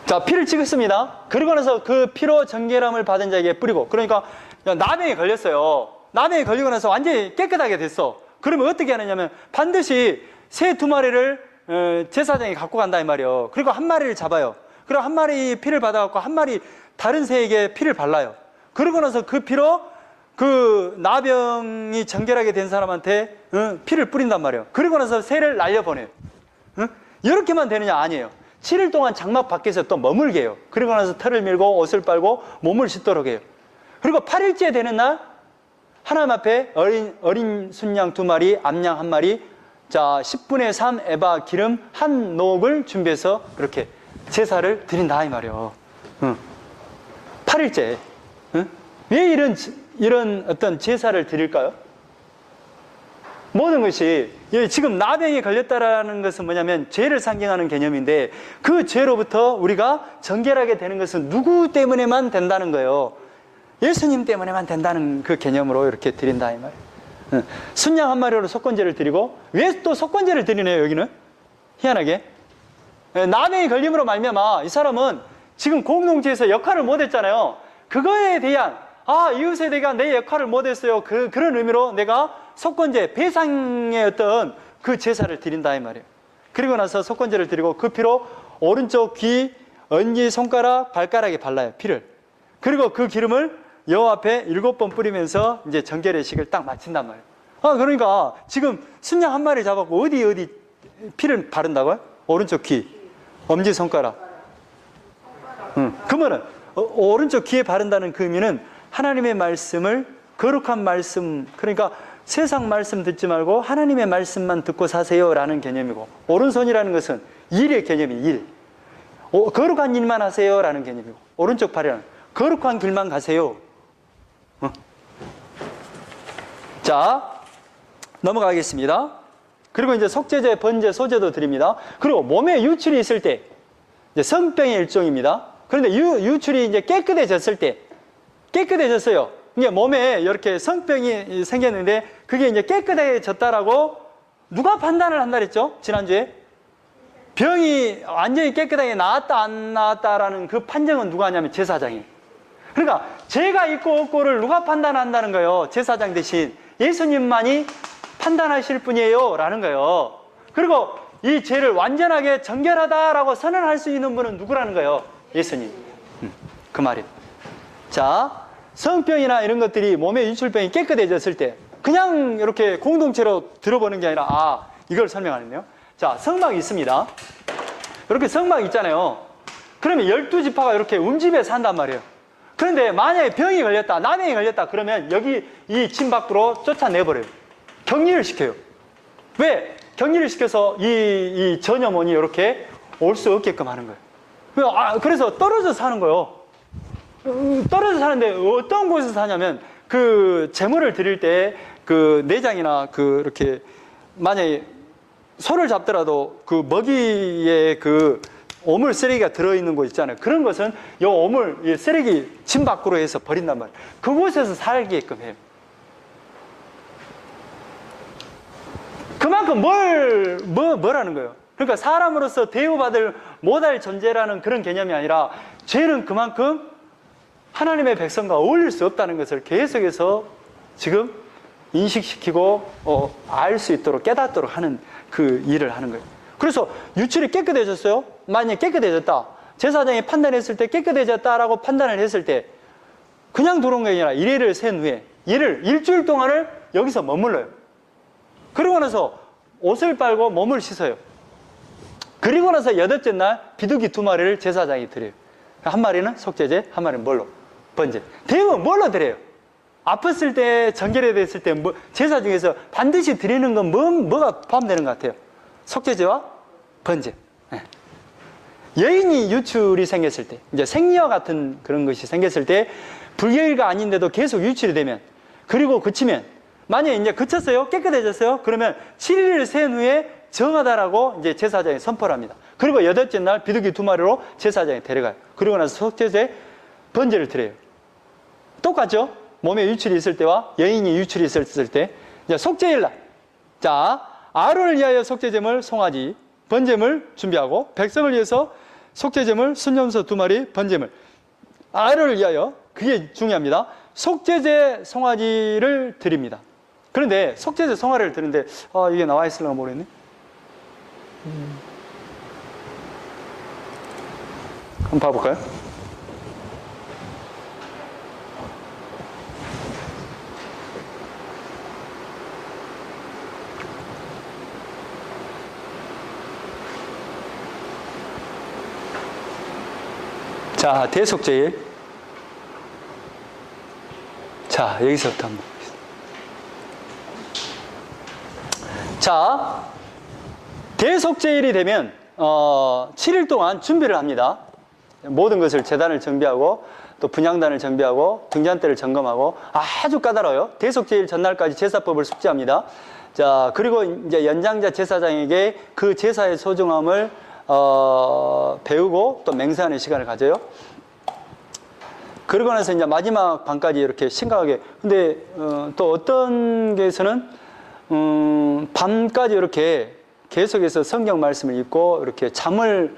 자, 피를 찍었습니다. 그리고 나서 그 피로 정결함을 받은 자에게 뿌리고. 그러니까 나병에 걸렸어요. 나병에 걸리고 나서 완전히 깨끗하게 됐어. 그러면 어떻게 하느냐면 반드시 새 2마리를 제사장이 갖고 간다 이 말이에요. 그리고 한 마리를 잡아요. 그리고 한 마리 피를 받아갖고 한 마리 다른 새에게 피를 발라요. 그러고 나서 그 피로 그 나병이 정결하게 된 사람한테 피를 뿌린단 말이에요. 그리고 나서 새를 날려보내요. 이렇게만 되느냐? 아니에요. 7일 동안 장막 밖에서 또 머물게 해요. 그리고 나서 털을 밀고 옷을 빨고 몸을 씻도록 해요. 그리고 8일째 되는 날 하나님 앞에 어린 순양 2마리, 암양 1마리, 자 10분의 3 에바 기름 한 녹을 준비해서 그렇게 제사를 드린다 이 말이에요. 8일째. 왜 이런 어떤 제사를 드릴까요? 모든 것이 지금 나병에 걸렸다라는 것은 뭐냐면 죄를 상징하는 개념인데 그 죄로부터 우리가 정결하게 되는 것은 누구 때문에만 된다는 거예요. 예수님 때문에만 된다는 그 개념으로 이렇게 드린다 이 말이에요. 순양 1마리로 속건제를 드리고 왜 또 속건제를 드리네요 여기는? 희한하게 나병이 걸림으로 말미암아 이 사람은 지금 공동체에서 역할을 못했잖아요. 그거에 대한 이웃에 대한 내 역할을 못했어요. 그런 의미로 내가 속건제, 배상의 어떤 그 제사를 드린다 이 말이에요. 그리고 나서 속건제를 드리고 그 피로 오른쪽 귀, 엄지, 손가락, 발가락에 발라요 피를. 그리고 그 기름을 여호와 앞에 7번 뿌리면서 이제 정결의 식을 딱 마친단 말이에요. 그러니까 지금 순양 1마리 잡았고 어디 피를 바른다고요? 오른쪽 귀, 엄지, 손가락. 그러면은 오른쪽 귀에 바른다는 그 의미는 하나님의 말씀을 거룩한 말씀, 그러니까 세상 말씀 듣지 말고 하나님의 말씀만 듣고 사세요라는 개념이고, 오른손이라는 것은 일의 개념이 일. 거룩한 일만 하세요라는 개념이고, 오른쪽 팔에는 거룩한 길만 가세요. 자, 넘어가겠습니다. 그리고 이제 속죄제, 번제, 소제도 드립니다. 그리고 몸에 유출이 있을 때, 이제 성병의 일종입니다. 그런데 유출이 이제 깨끗해졌을 때, 깨끗해졌어요. 이게 몸에 이렇게 성병이 생겼는데 그게 이제 깨끗해졌다라고 누가 판단을 한다 그랬죠? 지난주에 병이 완전히 깨끗하게 나았다 안 나았다라는 그 판정은 누가 하냐면 제사장이. 그러니까 죄가 있고 없고를 누가 판단한다는 거예요? 제사장 대신 예수님만이 판단하실 분이에요 라는 거예요. 그리고 이 죄를 완전하게 정결하다라고 선언할 수 있는 분은 누구라는 거예요? 예수님. 그 말이에요. 자, 성병이나 이런 것들이 몸의 유출병이 깨끗해졌을 때 그냥 이렇게 공동체로 들어보는 게 아니라 이걸 설명하는데요. 자, 성막이 있습니다. 이렇게 성막이 있잖아요. 그러면 12지파가 이렇게 움집에 산단 말이에요. 그런데 만약에 병이 걸렸다, 나병이 걸렸다 그러면 여기 이 진 밖으로 쫓아내버려요. 격리를 시켜요. 왜? 격리를 시켜서 이 전염원이 이렇게 올 수 없게끔 하는 거예요. 그래서 떨어져 사는 거예요. 떨어져 사는데 어떤 곳에서 사냐면 그 제물을 드릴 때 그 내장이나 그 이렇게 만약에 소를 잡더라도 그 먹이에 그 오물 쓰레기가 들어있는 곳 있잖아요. 그런 것은 이 오물 쓰레기 진 밖으로 해서 버린단 말이에요. 그곳에서 살게끔 해요. 그만큼 뭐라는 거예요? 그러니까 사람으로서 대우받을 못할 존재라는 그런 개념이 아니라 죄는 그만큼 하나님의 백성과 어울릴 수 없다는 것을 계속해서 지금 인식시키고 알 수 있도록 깨닫도록 하는 그 일을 하는 거예요. 그래서 유출이 깨끗해졌어요. 만약에 깨끗해졌다, 제사장이 판단했을 때 깨끗해졌다라고 판단을 했을 때 그냥 들어온 게 아니라 이래를 센 후에 일주일 동안을 여기서 머물러요. 그러고 나서 옷을 빨고 몸을 씻어요. 그리고 나서 8째 날 비둘기 2마리를 제사장이 드려요. 한 마리는 속죄제, 한 마리는 뭘로? 번제. 대부분 뭘로 드려요? 아팠을 때, 정결이 됐을 때 제사 중에서 반드시 드리는 건 뭐가 포함되는 것 같아요? 속죄제와 번제. 네. 여인이 유출이 생겼을 때, 이제 생리와 같은 그런 것이 생겼을 때 불결가 아닌데도 계속 유출이 되면, 그리고 그치면, 만약에 이제 그쳤어요? 깨끗해졌어요? 그러면 7일을 센 후에 정하다라고 이제 제사장이 선포를 합니다. 그리고 8째 날 비둘기 2마리로 제사장이 데려가요. 그리고 나서 속죄제, 번제를 드려요. 똑같죠? 몸에 유출이 있을 때와 여인이 유출이 있을 때. 이제 속죄일 날. 자, 아론을 위하여 속죄제물 송아지, 번제물 준비하고, 백성을 위해서 속죄제물 순염소 2마리, 번제물. 아론을 위하여, 그게 중요합니다. 속죄제 송아지를 드립니다. 그런데 속죄제 송아지를 드는데 이게 나와 있을까 모르겠네. 한번 봐볼까요? 자, 대속제일. 자, 여기서부터 한번 보겠습니다. 자, 대속제일이 되면 7일 동안 준비를 합니다. 모든 것을 제단을 정비하고 또 분향단을 정비하고 등잔대를 점검하고 아주 까다로워요. 대속제일 전날까지 제사법을 숙지합니다. 자, 그리고 이제 연장자 제사장에게 그 제사의 소중함을 배우고 또 맹세하는 시간을 가져요. 그러고 나서 이제 마지막 밤까지 이렇게 심각하게. 근데 또 어떤 게에서는 밤까지 이렇게 계속해서 성경 말씀을 읽고 이렇게 잠을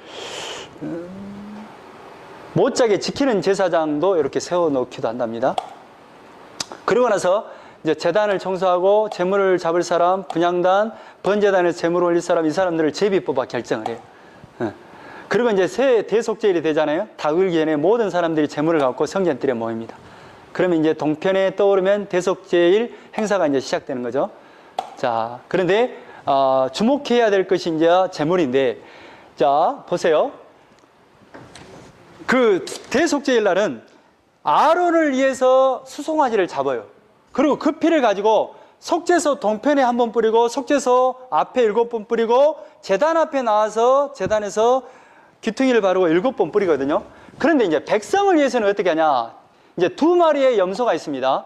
못 자게 지키는 제사장도 이렇게 세워놓기도 한답니다. 그러고 나서 이제 제단을 청소하고 제물을 잡을 사람, 분향단, 번제단에서 제물을 올릴 사람, 이 사람들을 제비 뽑아 결정을 해요. 그리고 이제 새 대속제일이 되잖아요. 다을기엔에 모든 사람들이 제물을 갖고 성전뜰에 모입니다. 그러면 이제 동편에 떠오르면 대속제일 행사가 이제 시작되는 거죠. 자, 그런데 주목해야 될 것이 이제 제물인데, 자, 보세요. 그 대속제일 날은 아론을 위해서 수송아지를 잡아요. 그리고 그 피를 가지고 속죄소 동편에 한 번 뿌리고 속죄소 앞에 7번 뿌리고 제단 앞에 나와서 제단에서 귀퉁이를 바르고 7번 뿌리거든요. 그런데 이제 백성을 위해서는 어떻게 하냐? 이제 2마리의 염소가 있습니다.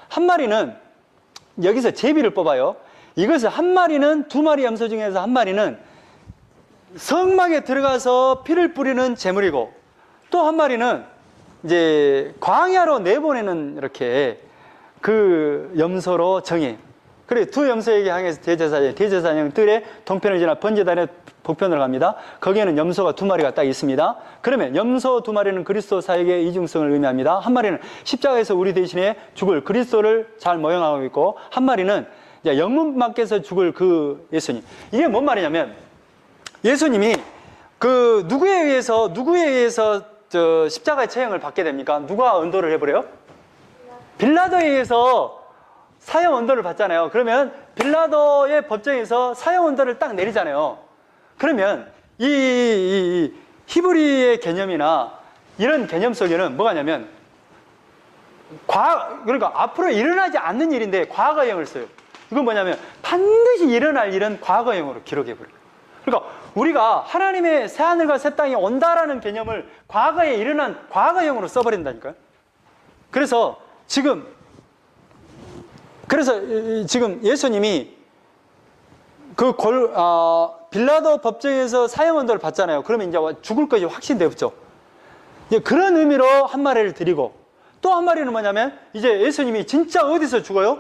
한 마리는 여기서 제비를 뽑아요. 이것을 한 마리는 2마리 염소 중에서 한 마리는 성막에 들어가서 피를 뿌리는 제물이고 또 한 마리는 이제 광야로 내보내는 이렇게 그 염소로 정해. 그래, 두 염소에게 향해서 대제사장 뜰에 동편을 지나 번제단에 북편으로 갑니다. 거기에는 염소가 2마리가 딱 있습니다. 그러면 염소 2마리는 그리스도 사역의 이중성을 의미합니다. 한 마리는 십자가에서 우리 대신에 죽을 그리스도를 잘 모형하고 있고, 한 마리는 영문밖에서 죽을 그 예수님. 이게 뭔 말이냐면, 예수님이 그 누구에 의해서 십자가의 처형을 받게 됩니까? 누가 언도를 해버려요? 빌라도에 의해서 사형 언도를 받잖아요. 그러면 빌라도의 법정에서 사형 언도를 딱 내리잖아요. 그러면 이 히브리의 개념이나 이런 개념 속에는 뭐가냐면 그러니까 앞으로 일어나지 않는 일인데 과거형을 써요. 이건 뭐냐면 반드시 일어날 일은 과거형으로 기록해버려요. 그러니까 우리가 하나님의 새하늘과 새 땅이 온다라는 개념을 과거에 일어난 과거형으로 써버린다니까요. 그래서 지금 예수님이 빌라도 법정에서 사형 언도를 받잖아요. 그러면 이제 죽을 것이 확신되었죠. 그런 의미로 한 마리를 드리고, 또 한 마리는 뭐냐면 이제 예수님이 진짜 어디서 죽어요?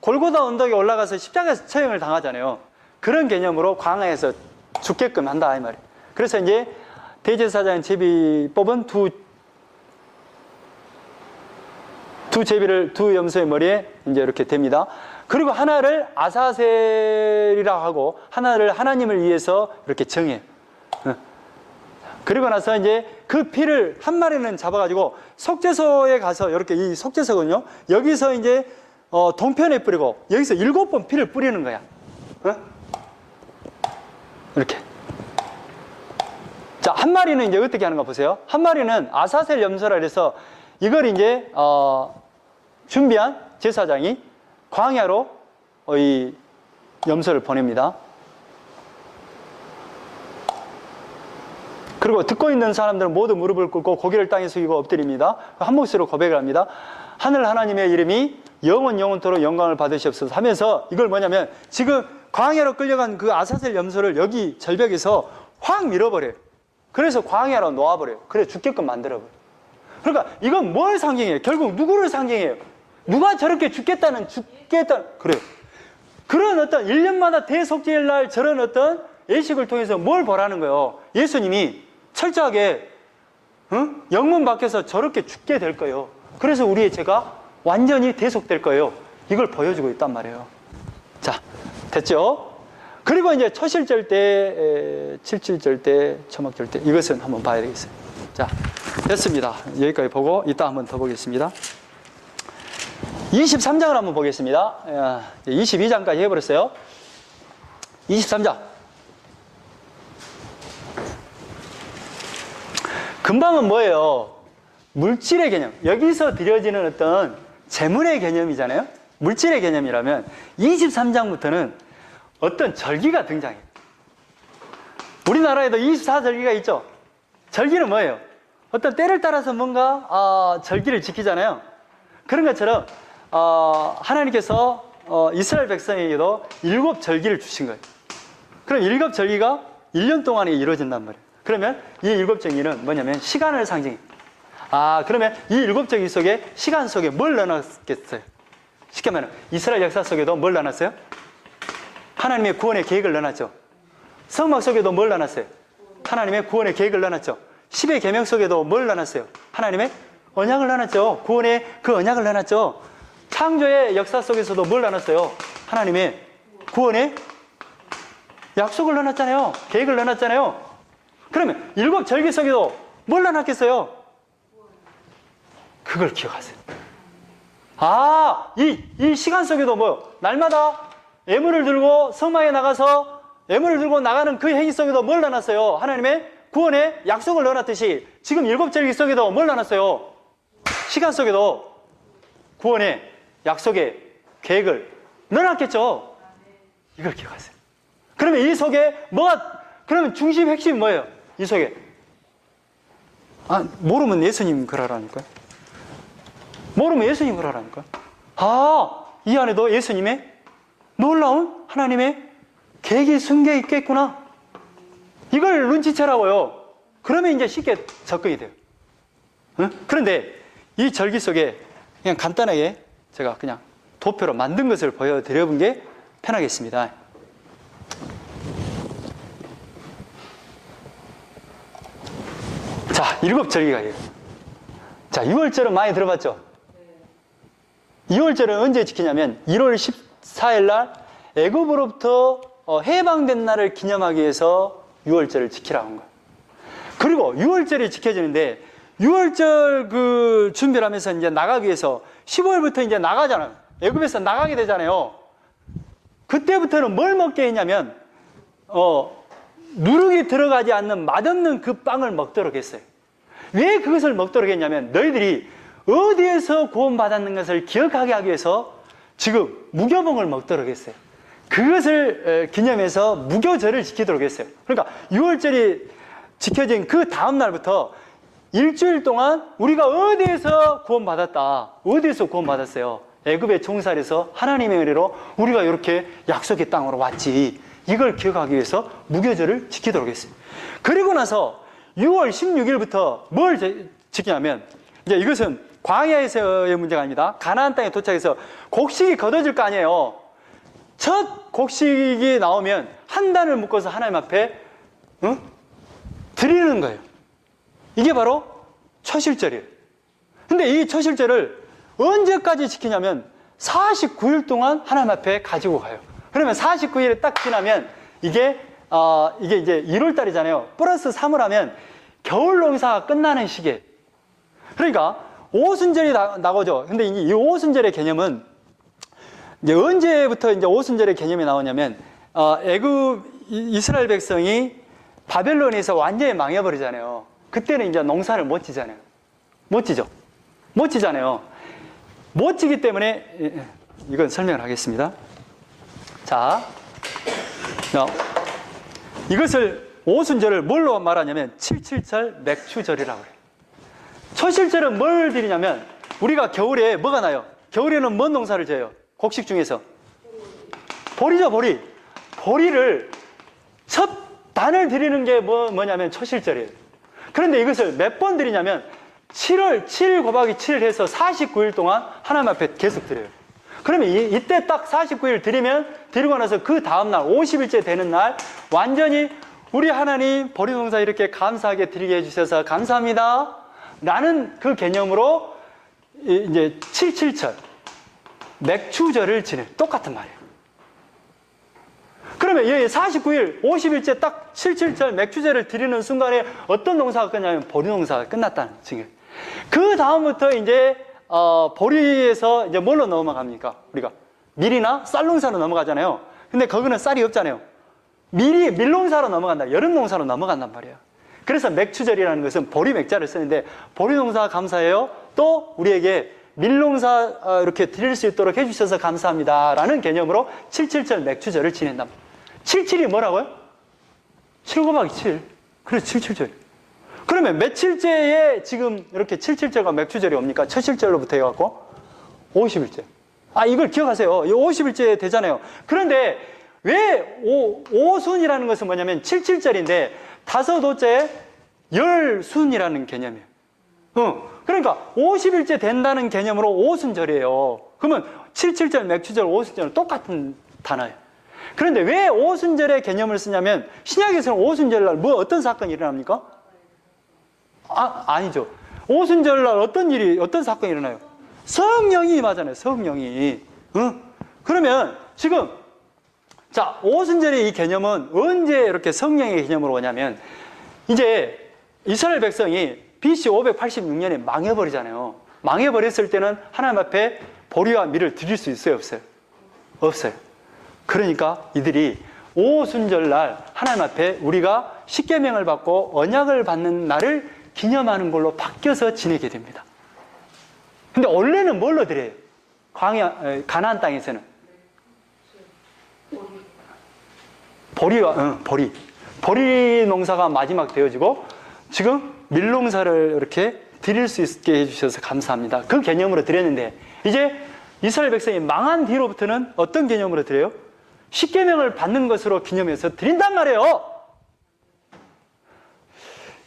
골고다 언덕에 올라가서 십자가에서 처형을 당하잖아요. 그런 개념으로 광야에서 죽게끔 한다 이 말이에요. 그래서 이제 대제사장 제비 뽑은 두 제비를 두 염소의 머리에 이제 이렇게 됩니다. 그리고 하나를 아사셀이라고 하고 하나를 하나님을 위해서 이렇게 정해. 그리고 나서 이제 그 피를 한 마리는 잡아가지고 속죄소에 가서 이렇게, 이 속죄소군요. 여기서 이제 동편에 뿌리고 여기서 7번 피를 뿌리는 거야. 이렇게. 자, 한 마리는 이제 어떻게 하는가 보세요. 한 마리는 아사셀 염소라 그래서 이걸 이제 준비한 제사장이 광야로 이 염소를 보냅니다. 그리고 듣고 있는 사람들은 모두 무릎을 꿇고 고개를 땅에 숙이고 엎드립니다. 한 목소리로 고백을 합니다. 하늘 하나님의 이름이 영원토록 영광을 받으시옵소서 하면서, 이걸 뭐냐면 지금 광야로 끌려간 그 아사셀 염소를 여기 절벽에서 확 밀어버려요. 그래서 광야로 놓아버려요. 그래 죽게끔 만들어버려요. 그러니까 이건 뭘 상징해요? 결국 누구를 상징해요? 누가 저렇게 그래요. 그런 어떤 1년마다 대속죄일 날 저런 어떤 예식을 통해서 뭘 보라는 거예요? 예수님이 철저하게 영문 밖에서 저렇게 죽게 될 거예요. 그래서 우리의 죄가 완전히 대속될 거예요. 이걸 보여주고 있단 말이에요. 자, 됐죠? 그리고 이제 초실절 때, 칠칠절 때, 초막절 때 이것은 한번 봐야 되겠어요. 자, 됐습니다. 여기까지 보고 이따 한번 더 보겠습니다. 23장을 한번 보겠습니다. 22장까지 해버렸어요. 23장. 금방은 뭐예요? 물질의 개념. 여기서 드려지는 어떤 재물의 개념이잖아요. 물질의 개념이라면 23장부터는 어떤 절기가 등장해요. 우리나라에도 24절기가 있죠. 절기는 뭐예요? 어떤 때를 따라서 뭔가 절기를 지키잖아요. 그런 것처럼 하나님께서 이스라엘 백성에게도 7절기를 주신 거예요. 그럼 7절기가 1년 동안에 이루어진단 말이에요. 그러면 이 7절기는 뭐냐면 시간을 상징해요. 그러면 이 7절기 속에 시간 속에 뭘 넣어놨겠어요? 쉽게 말하면 이스라엘 역사 속에도 뭘 넣어놨어요? 하나님의 구원의 계획을 넣어놨죠. 성막 속에도 뭘 넣어놨어요? 하나님의 구원의 계획을 넣어놨죠. 10의 계명 속에도 뭘 넣어놨어요? 하나님의 언약을 넣어놨죠. 구원의 그 언약을 넣어놨죠. 창조의 역사 속에서도 뭘 넣어놨어요? 하나님의 구원의 약속을 넣어놨잖아요. 계획을 넣어놨잖아요. 그러면 7절기 속에도 뭘 넣어놨겠어요? 그걸 기억하세요. 이 시간 속에도 날마다 예물을 들고 성막에 나가서 예물을 들고 나가는 그 행위 속에도 뭘 넣어놨어요? 하나님의 구원의 약속을 넣어놨듯이 지금 7절기 속에도 뭘 넣어놨어요? 시간 속에도 구원의 약속의 계획을 넣어놨겠죠? 이걸 기억하세요. 그러면 이 속에 그러면 중심 핵심이 뭐예요? 이 속에 모르면 예수님 그러라니까요. 모르면 예수님 그러라니까요. 이 안에도 예수님의 놀라운 하나님의 계획이 숨겨 있겠구나. 이걸 눈치채라고요. 그러면 이제 쉽게 접근이 돼요. 그런데 이 절기 속에 그냥 간단하게 제가 그냥 도표로 만든 것을 보여드려 본 게 편하겠습니다. 자, 7절기가 이에요. 자, 6월절은 많이 들어봤죠? 2월절은 언제 지키냐면 1월 14일 날 애굽으로부터 해방된 날을 기념하기 위해서 6월절을 지키라고 한 거예요. 그리고 6월절이 지켜지는데 6월절 그 준비를 하면서 이제 나가기 위해서 15일부터 이제 나가잖아요. 애굽에서 나가게 되잖아요. 그때부터는 뭘 먹게 했냐면 누룩이 들어가지 않는 맛없는 그 빵을 먹도록 했어요. 왜 그것을 먹도록 했냐면 너희들이 어디에서 구원받았는 것을 기억하게 하기 위해서 지금 무교봉을 먹도록 했어요. 그것을 기념해서 무교절을 지키도록 했어요. 그러니까 6월절이 지켜진 그 다음 날부터 일주일 동안 우리가 어디에서 구원받았다. 어디에서 구원받았어요? 애굽의 종살에서 하나님의 은혜로 우리가 이렇게 약속의 땅으로 왔지. 이걸 기억하기 위해서 무교절을 지키도록 했어요. 그리고 나서 6월 16일부터 뭘 지키냐면 이제 이것은 광야에서의 문제가 아닙니다. 가나안 땅에 도착해서 곡식이 걷어질 거 아니에요. 첫 곡식이 나오면 한 단을 묶어서 하나님 앞에 드리는 거예요. 이게 바로 초실절이에요. 근데 이 초실절을 언제까지 지키냐면 49일 동안 하나님 앞에 가지고 가요. 그러면 49일이 딱 지나면 이게 이제 1월 달이잖아요. 플러스 3을 하면 겨울 농사가 끝나는 시기에. 그러니까 오순절이 나오죠. 근데 이 오순절의 개념은 이제 언제부터 이제 오순절의 개념이 나오냐면 애굽 이스라엘 백성이 바벨론에서 완전히 망해버리잖아요. 그때는 이제 농사를 못 지잖아요. 못 지죠. 못 지잖아요. 못 지기 때문에 이건 설명을 하겠습니다. 자, 이것을 오순절을 뭘로 말하냐면 7.7절 맥추절이라고 해요. 초실절은 뭘 드리냐면 우리가 겨울에 뭐가 나요? 겨울에는 뭔 농사를 지어요? 곡식 중에서 보리죠. 보리를 첫 단을 드리는 게 뭐냐면 초실절이에요. 그런데 이것을 몇 번 드리냐면 7 곱하기 7 해서 49일 동안 하나님 앞에 계속 드려요. 그러면 이때 딱 49일 드리고 나서 그 다음날 50일째 되는 날 완전히 우리 하나님 보리농사 이렇게 감사하게 드리게 해주셔서 감사합니다 라는 그 개념으로 이제 7.7절 맥추절을 지내요. 똑같은 말이에요. 그러면 여기 49일, 50일째 딱 77절 맥추제를 드리는 순간에 어떤 농사가 끝나면 보리 농사가 끝났다는 증거. 그 다음부터 이제 보리에서 이제 뭘로 넘어갑니까? 우리가 밀이나 쌀 농사로 넘어가잖아요. 근데 거기는 쌀이 없잖아요. 밀 농사로 넘어간다. 여름 농사로 넘어간단 말이에요. 그래서 맥추절이라는 것은 보리 맥자를 쓰는데 보리 농사 감사해요. 또 우리에게 밀 농사 이렇게 드릴 수 있도록 해주셔서 감사합니다라는 개념으로 77절 맥추절을 지낸다. 77이 뭐라고요? 7 곱하기 7. 그래서 77절. 그러면 며칠째에 지금 이렇게 77절과 맥추절이 옵니까? 첫일절로부터 해갖고 50일째. 이걸 기억하세요. 이 50일째 되잖아요. 그런데 왜 오순이라는 것은 뭐냐면 77절인데 5호째 열순이라는 개념이에요. 그러니까 50일째 된다는 개념으로 오순절이에요. 그러면 77절, 맥추절, 오순절은 똑같은 단어예요. 그런데 왜 오순절의 개념을 쓰냐면 신약에서는 오순절날 뭐 어떤 사건이 일어납니까? 아니죠. 오순절날 어떤 사건이 일어나요? 성령이 임하잖아요. 성령이. 그러면 지금 자, 오순절의 이 개념은 언제 이렇게 성령의 개념으로 오냐면 이제 이스라엘 백성이 BC 586년에 망해버리잖아요. 망해버렸을 때는 하나님 앞에 보리와 밀을 드릴 수 있어요? 없어요? 없어요. 그러니까 이들이 오순절날 하나님 앞에 우리가 십계명을 받고 언약을 받는 날을 기념하는 걸로 바뀌어서 지내게 됩니다. 근데 원래는 뭘로 드려요? 가나안 땅에서는 보리 농사가 마지막 되어지고 지금 밀 농사를 이렇게 드릴 수 있게 해주셔서 감사합니다. 그 개념으로 드렸는데 이제 이스라엘 백성이 망한 뒤로부터는 어떤 개념으로 드려요? 십계명을 받는 것으로 기념해서 드린단 말이에요.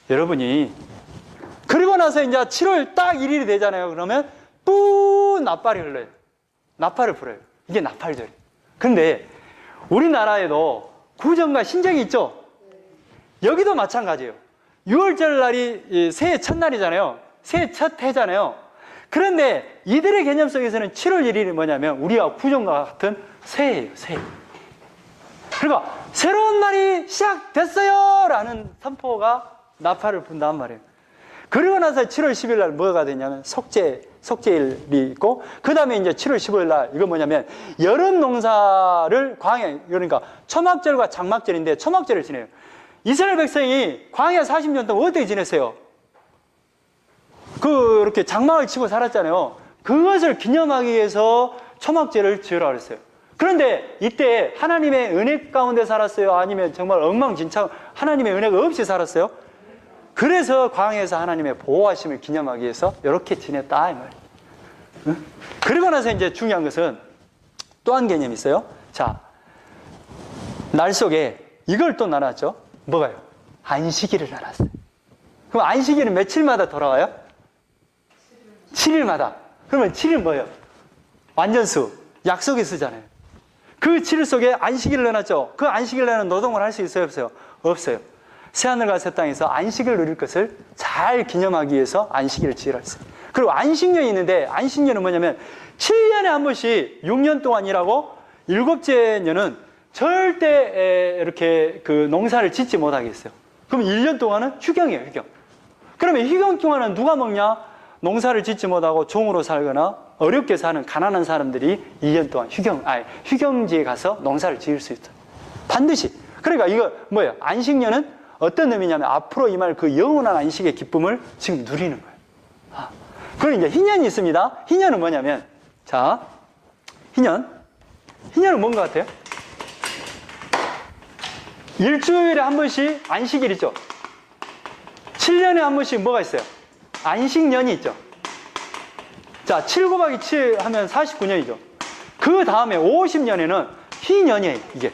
여러분이 그리고 나서 이제 7월 딱 1일이 되잖아요. 그러면 또 나팔이 흘러요. 나팔을 불어요. 이게 나팔절이에요. 근데 우리나라에도 구정과 신정이 있죠. 여기도 마찬가지예요. 6월절 날이 새해 첫날이잖아요. 새해 첫 해잖아요. 그런데 이들의 개념 속에서는 7월 1일이 뭐냐면 우리와 구정과 같은 새해예요. 새해. 그러니까 새로운 날이 시작됐어요 라는 선포가 나팔을 분다는 말이에요. 그리고 나서 7월 10일 날 뭐가 되냐면 속죄일이 있고 그 다음에 이제 7월 15일 날 이건 뭐냐면 여름 농사를 광야, 그러니까 초막절과 장막절인데 초막절을 지내요. 이스라엘 백성이 광야 40년 동안 어떻게 지냈어요? 이렇게 장막을 치고 살았잖아요. 그것을 기념하기 위해서 초막절을 지으라고 그랬어요. 그런데 이때 하나님의 은혜 가운데 살았어요? 아니면 정말 엉망진창 하나님의 은혜가 없이 살았어요? 그래서 광야에서 하나님의 보호하심을 기념하기 위해서 이렇게 지냈다 이 말이에요. 응? 그리고 나서 이제 중요한 것은 또 한 개념이 있어요. 자, 날 속에 이걸 또 나눴죠. 뭐가요? 안식일을 나눴어요. 그럼 안식일은 며칠마다 돌아와요? 7일마다. 그러면 7일 뭐예요? 완전수, 약속이 쓰잖아요. 그 7일 속에 안식일을 넣어놨죠. 그 안식일 내는 노동을 할 수 있어요? 없어요? 없어요. 새하늘과 새 땅에서 안식을 누릴 것을 잘 기념하기 위해서 안식일을 지으라 했어요. 그리고 안식년이 있는데 안식년은 뭐냐면 7년에 한 번씩 6년 동안 일하고 7째 년은 절대 이렇게 그 농사를 짓지 못하게 했어요. 그럼 1년 동안은 휴경이에요. 휴경. 그러면 휴경 동안은 누가 먹냐? 농사를 짓지 못하고 종으로 살거나 어렵게 사는 가난한 사람들이 2년 동안 휴경지에 가서 농사를 지을 수 있어요. 반드시. 그러니까 이거 뭐예요? 안식년은 어떤 의미냐면 앞으로 임할 그 영원한 안식의 기쁨을 지금 누리는 거예요. 그리고 이제 희년이 있습니다. 희년은 뭐냐면, 자, 희년은 뭔 것 같아요? 일주일에 한 번씩 안식일 있죠. 7년에 한 번씩 뭐가 있어요? 안식년이 있죠. 자, 7 곱하기 7 하면 49년이죠. 그 다음에 50년에는 희년이에요, 이게.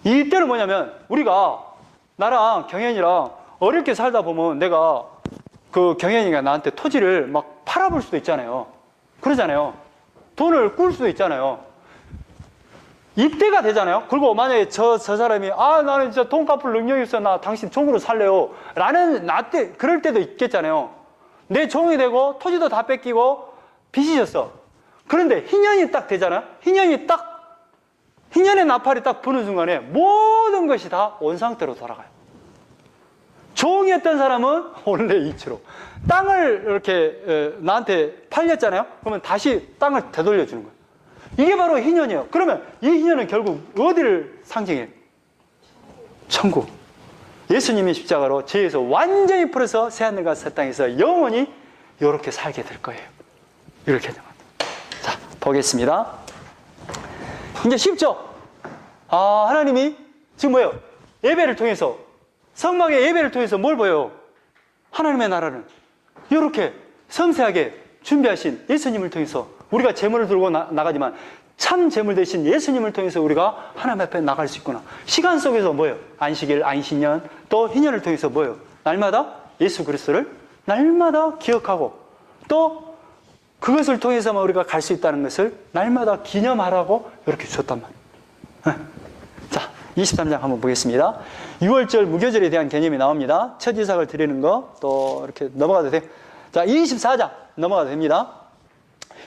이때는 뭐냐면, 우리가 나랑 경현이랑 어렵게 살다 보면 내가 그 경현이가 나한테 토지를 막 팔아볼 수도 있잖아요. 그러잖아요. 돈을 꿀 수도 있잖아요. 이때가 되잖아요. 그리고 만약에 저 사람이 나는 진짜 돈 갚을 능력이 없어. 나 당신 종으로 살래요. 라는 그럴 때도 있겠잖아요. 내 종이 되고 토지도 다 뺏기고 빚이 졌어. 그런데 희년이 딱 되잖아요. 희년이 딱 희년의 나팔이 딱 부는 순간에 모든 것이 다 원상태로 돌아가요. 종이었던 사람은 원래 이치로 땅을 이렇게 나한테 팔렸잖아요. 그러면 다시 땅을 되돌려 주는 거예요. 이게 바로 희년이에요. 그러면 이 희년은 결국 어디를 상징해요? 천국. 예수님이 십자가로 죄에서 완전히 풀어서 새하늘과 새 땅에서 영원히 이렇게 살게 될 거예요. 이렇게 됩니다. 자, 보겠습니다. 이제 쉽죠? 하나님이 지금 뭐예요? 예배를 통해서, 성막의 예배를 통해서 뭘 보여요? 하나님의 나라는 이렇게 섬세하게 준비하신 예수님을 통해서 우리가 제물을 들고 나가지만 참 제물 대신 예수님을 통해서 우리가 하나님 앞에 나갈 수 있구나. 시간 속에서 뭐예요? 안식일, 안식년, 또 희년을 통해서 뭐예요? 날마다 예수 그리스도를 날마다 기억하고 또 그것을 통해서만 우리가 갈 수 있다는 것을 날마다 기념하라고 이렇게 줬단 말이에요. 자, 23장 한번 보겠습니다. 6월절 무교절에 대한 개념이 나옵니다. 첫 이삭을 드리는 거 또 이렇게 넘어가도 돼요. 자, 24장 넘어가도 됩니다.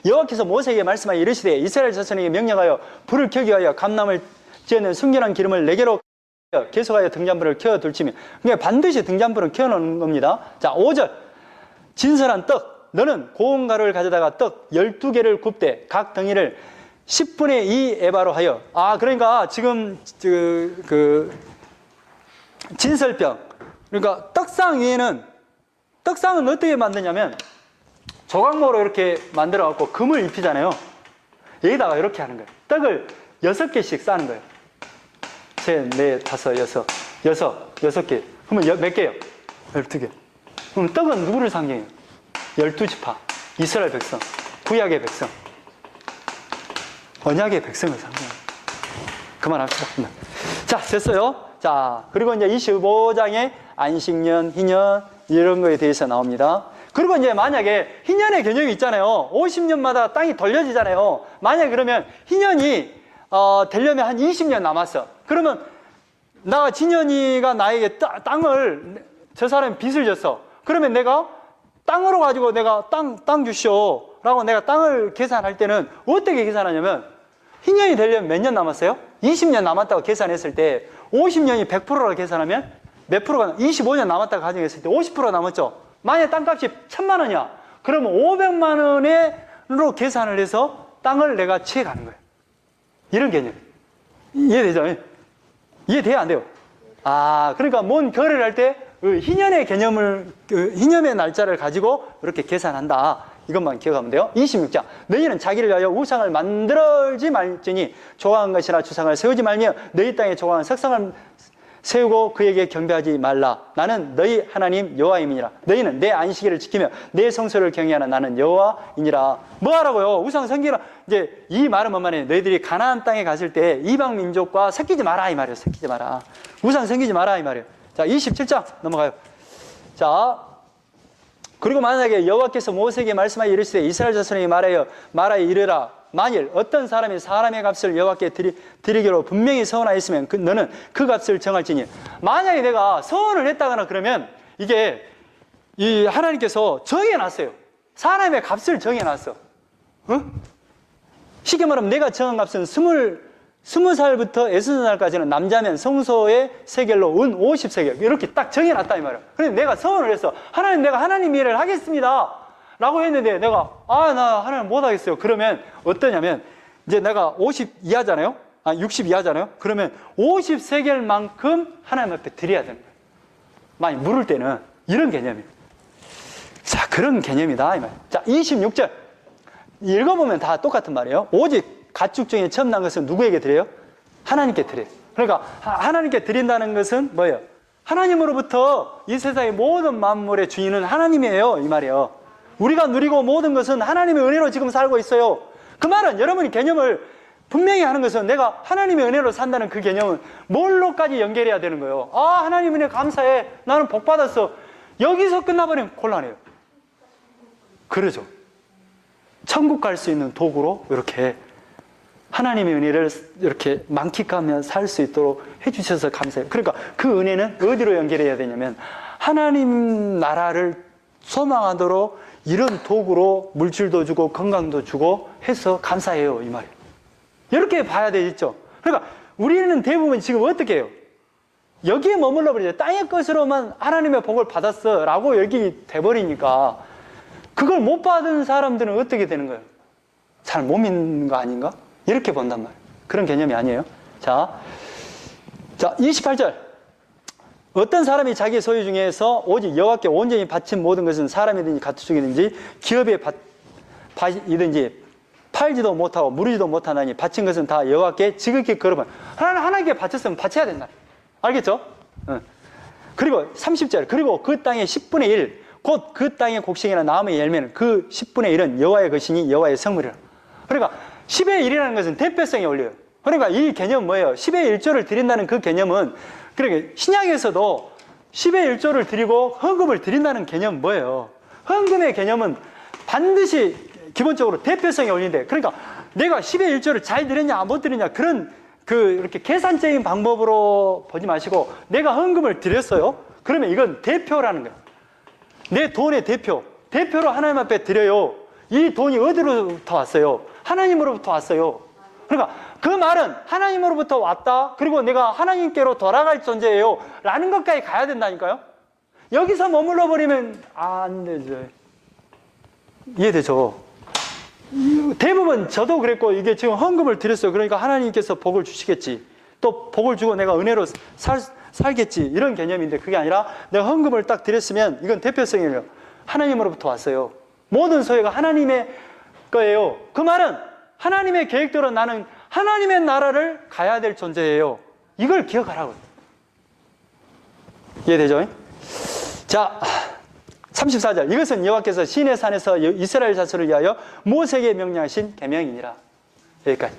여호와께서 모세에게 말씀하여 이르시되 이스라엘 자손에게 명령하여 불을 켜게 하여 감람을 찌는 순결한 기름을 네개로 계속하여 등잔불을 켜둘지며, 그러니까 반드시 등잔불을 켜놓는 겁니다. 자, 5절 진설한 떡 너는 고운 가루를 가져다가 떡 12개를 굽되 각 덩이를 10분의 2 에바로 하여. 그러니까 지금 그 진설병, 그러니까 떡상 위에는, 떡상은 어떻게 만드냐면 조각모로 이렇게 만들어 갖고 금을 입히잖아요. 여기다가 이렇게 하는 거예요. 떡을 6개씩 싸는 거예요. 셋, 넷, 다섯, 여섯 개. 그러면 몇 개요? 12개. 그럼 떡은 누구를 상징해요? 12지파, 이스라엘 백성, 구약의 백성, 언약의 백성을 상징해요. 그만합시다. 자, 됐어요. 자, 그리고 이제 25장에 안식년, 희년 이런 거에 대해서 나옵니다. 그리고 이제 만약에 희년의 개념이 있잖아요. 50년마다 땅이 돌려지잖아요. 만약에 그러면 희년이 되려면 한 20년 남았어. 그러면 진현이가 나에게 땅을, 저 사람이 빚을 졌어. 그러면 내가 땅으로 가지고 내가 땅 주시오 라고 내가 땅을 계산할 때는 어떻게 계산하냐면, 희년이 되려면 몇 년 남았어요? 20년 남았다고 계산했을 때 50년이 100%로 계산하면 몇 프로가, 25년 남았다고 가정했을 때 50% 남았죠. 만약 땅값이 1000만 원이야. 그러면 500만 원으로 계산을 해서 땅을 내가 취해가는 거예요. 이런 개념. 이해되죠? 이해돼요? 안 돼요? 그러니까 뭔 거래를 할 때 희년의 개념을, 희년의 날짜를 가지고 이렇게 계산한다. 이것만 기억하면 돼요. 26장. 너희는 자기를 위하여 우상을 만들지 말지니 조각한 것이나 주상을 세우지 말며 너희 땅에 조각한 석상을 세우고 그에게 경배하지 말라. 나는 너희 하나님 여호와임이니라. 너희는 내 안식일을 지키며 내 성소를 경외하는 나는 여호와이니라. 뭐 하라고요? 우상 섬기라. 이제 이 말은 뭐만 해? 너희들이 가나안 땅에 갔을 때 이방 민족과 섞이지 마라 이 말이에요. 섞이지 마라. 우상 섬기지 마라 이 말이에요. 자, 27장 넘어가요. 자, 그리고 만약에 여호와께서 모세에게 말씀하여 이르시되 이스라엘 자손에게 말하여 이르라. 만일 어떤 사람이 사람의 값을 여호와께 드리기로 분명히 서원하였으면 너는 그 값을 정할지니. 만약에 내가 서원을 했다거나 그러면 이게 이 하나님께서 정해놨어요. 사람의 값을 정해놨어. 쉽게 말하면 내가 정한 값은 20살부터 60살까지는 남자면 성소의 세겔로 은 50세겔 이렇게 딱 정해놨다 이 말이야. 그래서 내가 서원을 했어. 하나님, 내가 하나님 일을 하겠습니다 라고 했는데 내가 나 하나님 못하겠어요. 그러면 어떠냐면 이제 내가 50 이하잖아요. 60 이하잖아요. 그러면 50세겔만큼 하나님 앞에 드려야 되는 거예요. 많이 물을 때는 이런 개념이에요. 자, 그런 개념이다 이 말. 자, 26절 읽어보면 다 똑같은 말이에요. 오직 가축 중에 처음 난 것은 누구에게 드려요? 하나님께 드려요. 그러니까 하나님께 드린다는 것은 뭐예요? 하나님으로부터 이 세상의 모든 만물의 주인은 하나님이에요 이 말이에요. 우리가 누리고 모든 것은 하나님의 은혜로 지금 살고 있어요. 그 말은 여러분이 개념을 분명히 하는 것은 내가 하나님의 은혜로 산다는 그 개념은 뭘로까지 연결해야 되는 거예요. 하나님 은혜 감사해. 나는 복 받았어. 여기서 끝나버리면 곤란해요. 그러죠. 천국 갈 수 있는 도구로 이렇게 하나님의 은혜를 이렇게 만끽하며 살 수 있도록 해주셔서 감사해요. 그러니까 그 은혜는 어디로 연결해야 되냐면 하나님 나라를 소망하도록 이런 도구로 물질도 주고 건강도 주고 해서 감사해요 이 말이에요. 이렇게 봐야 되겠죠. 그러니까 우리는 대부분 지금 어떻게 해요? 여기에 머물러 버리죠. 땅의 것으로만 하나님의 복을 받았어 라고 여기 돼버리니까 그걸 못 받은 사람들은 어떻게 되는 거예요? 잘 못 믿는 거 아닌가? 이렇게 본단 말이에요. 그런 개념이 아니에요. 자 28절. 어떤 사람이 자기 소유 중에서 오직 여호와께 온전히 바친 모든 것은 사람이든지 가축이든지 기업의 밭이든지 팔지도 못하고 무르지도 못하나니 바친 것은 다 여호와께 지극히 거룩한 하나님께 바쳤으면 바쳐야 된다. 알겠죠? 그리고 30절. 그리고 그 땅의 10분의 1 곧 그 땅의 곡식이나 나무의 열매는 그 10분의 1은 여호와의 것이니 여호와의 성물이라. 그러니까 10의 1이라는 것은 대표성에 올려요. 그러니까 이 개념은 뭐예요? 10의 1조를 드린다는 그 개념은 그러니까 신약에서도 10의 1조를 드리고 헌금을 드린다는 개념은 뭐예요? 헌금의 개념은 반드시 기본적으로 대표성에 올린대. 그러니까 내가 10의 1조를 잘 드렸냐 못 드렸냐 그런 이렇게 계산적인 방법으로 보지 마시고 내가 헌금을 드렸어요. 그러면 이건 대표라는 거예요. 내 돈의 대표로 하나님 앞에 드려요. 이 돈이 어디로부터 왔어요? 하나님으로부터 왔어요. 그러니까 그 말은 하나님으로부터 왔다. 그리고 내가 하나님께로 돌아갈 존재예요. 라는 것까지 가야 된다니까요. 여기서 머물러 버리면 안 되죠. 이해되죠? 대부분 저도 그랬고 이게 지금 헌금을 드렸어요. 그러니까 하나님께서 복을 주시겠지. 또 복을 주고 내가 은혜로 살겠지. 이런 개념인데 그게 아니라 내가 헌금을 딱 드렸으면 이건 대표성이에요. 하나님으로부터 왔어요. 모든 소유가 하나님의 거예요. 그 말은 하나님의 계획대로 나는 하나님의 나라를 가야 될 존재예요. 이걸 기억하라고요. 이해되죠? 자 34절. 이것은 여호와께서 시내산에서 이스라엘 자손을 위하여 모세에게 명령하신 계명이니라. 여기까지.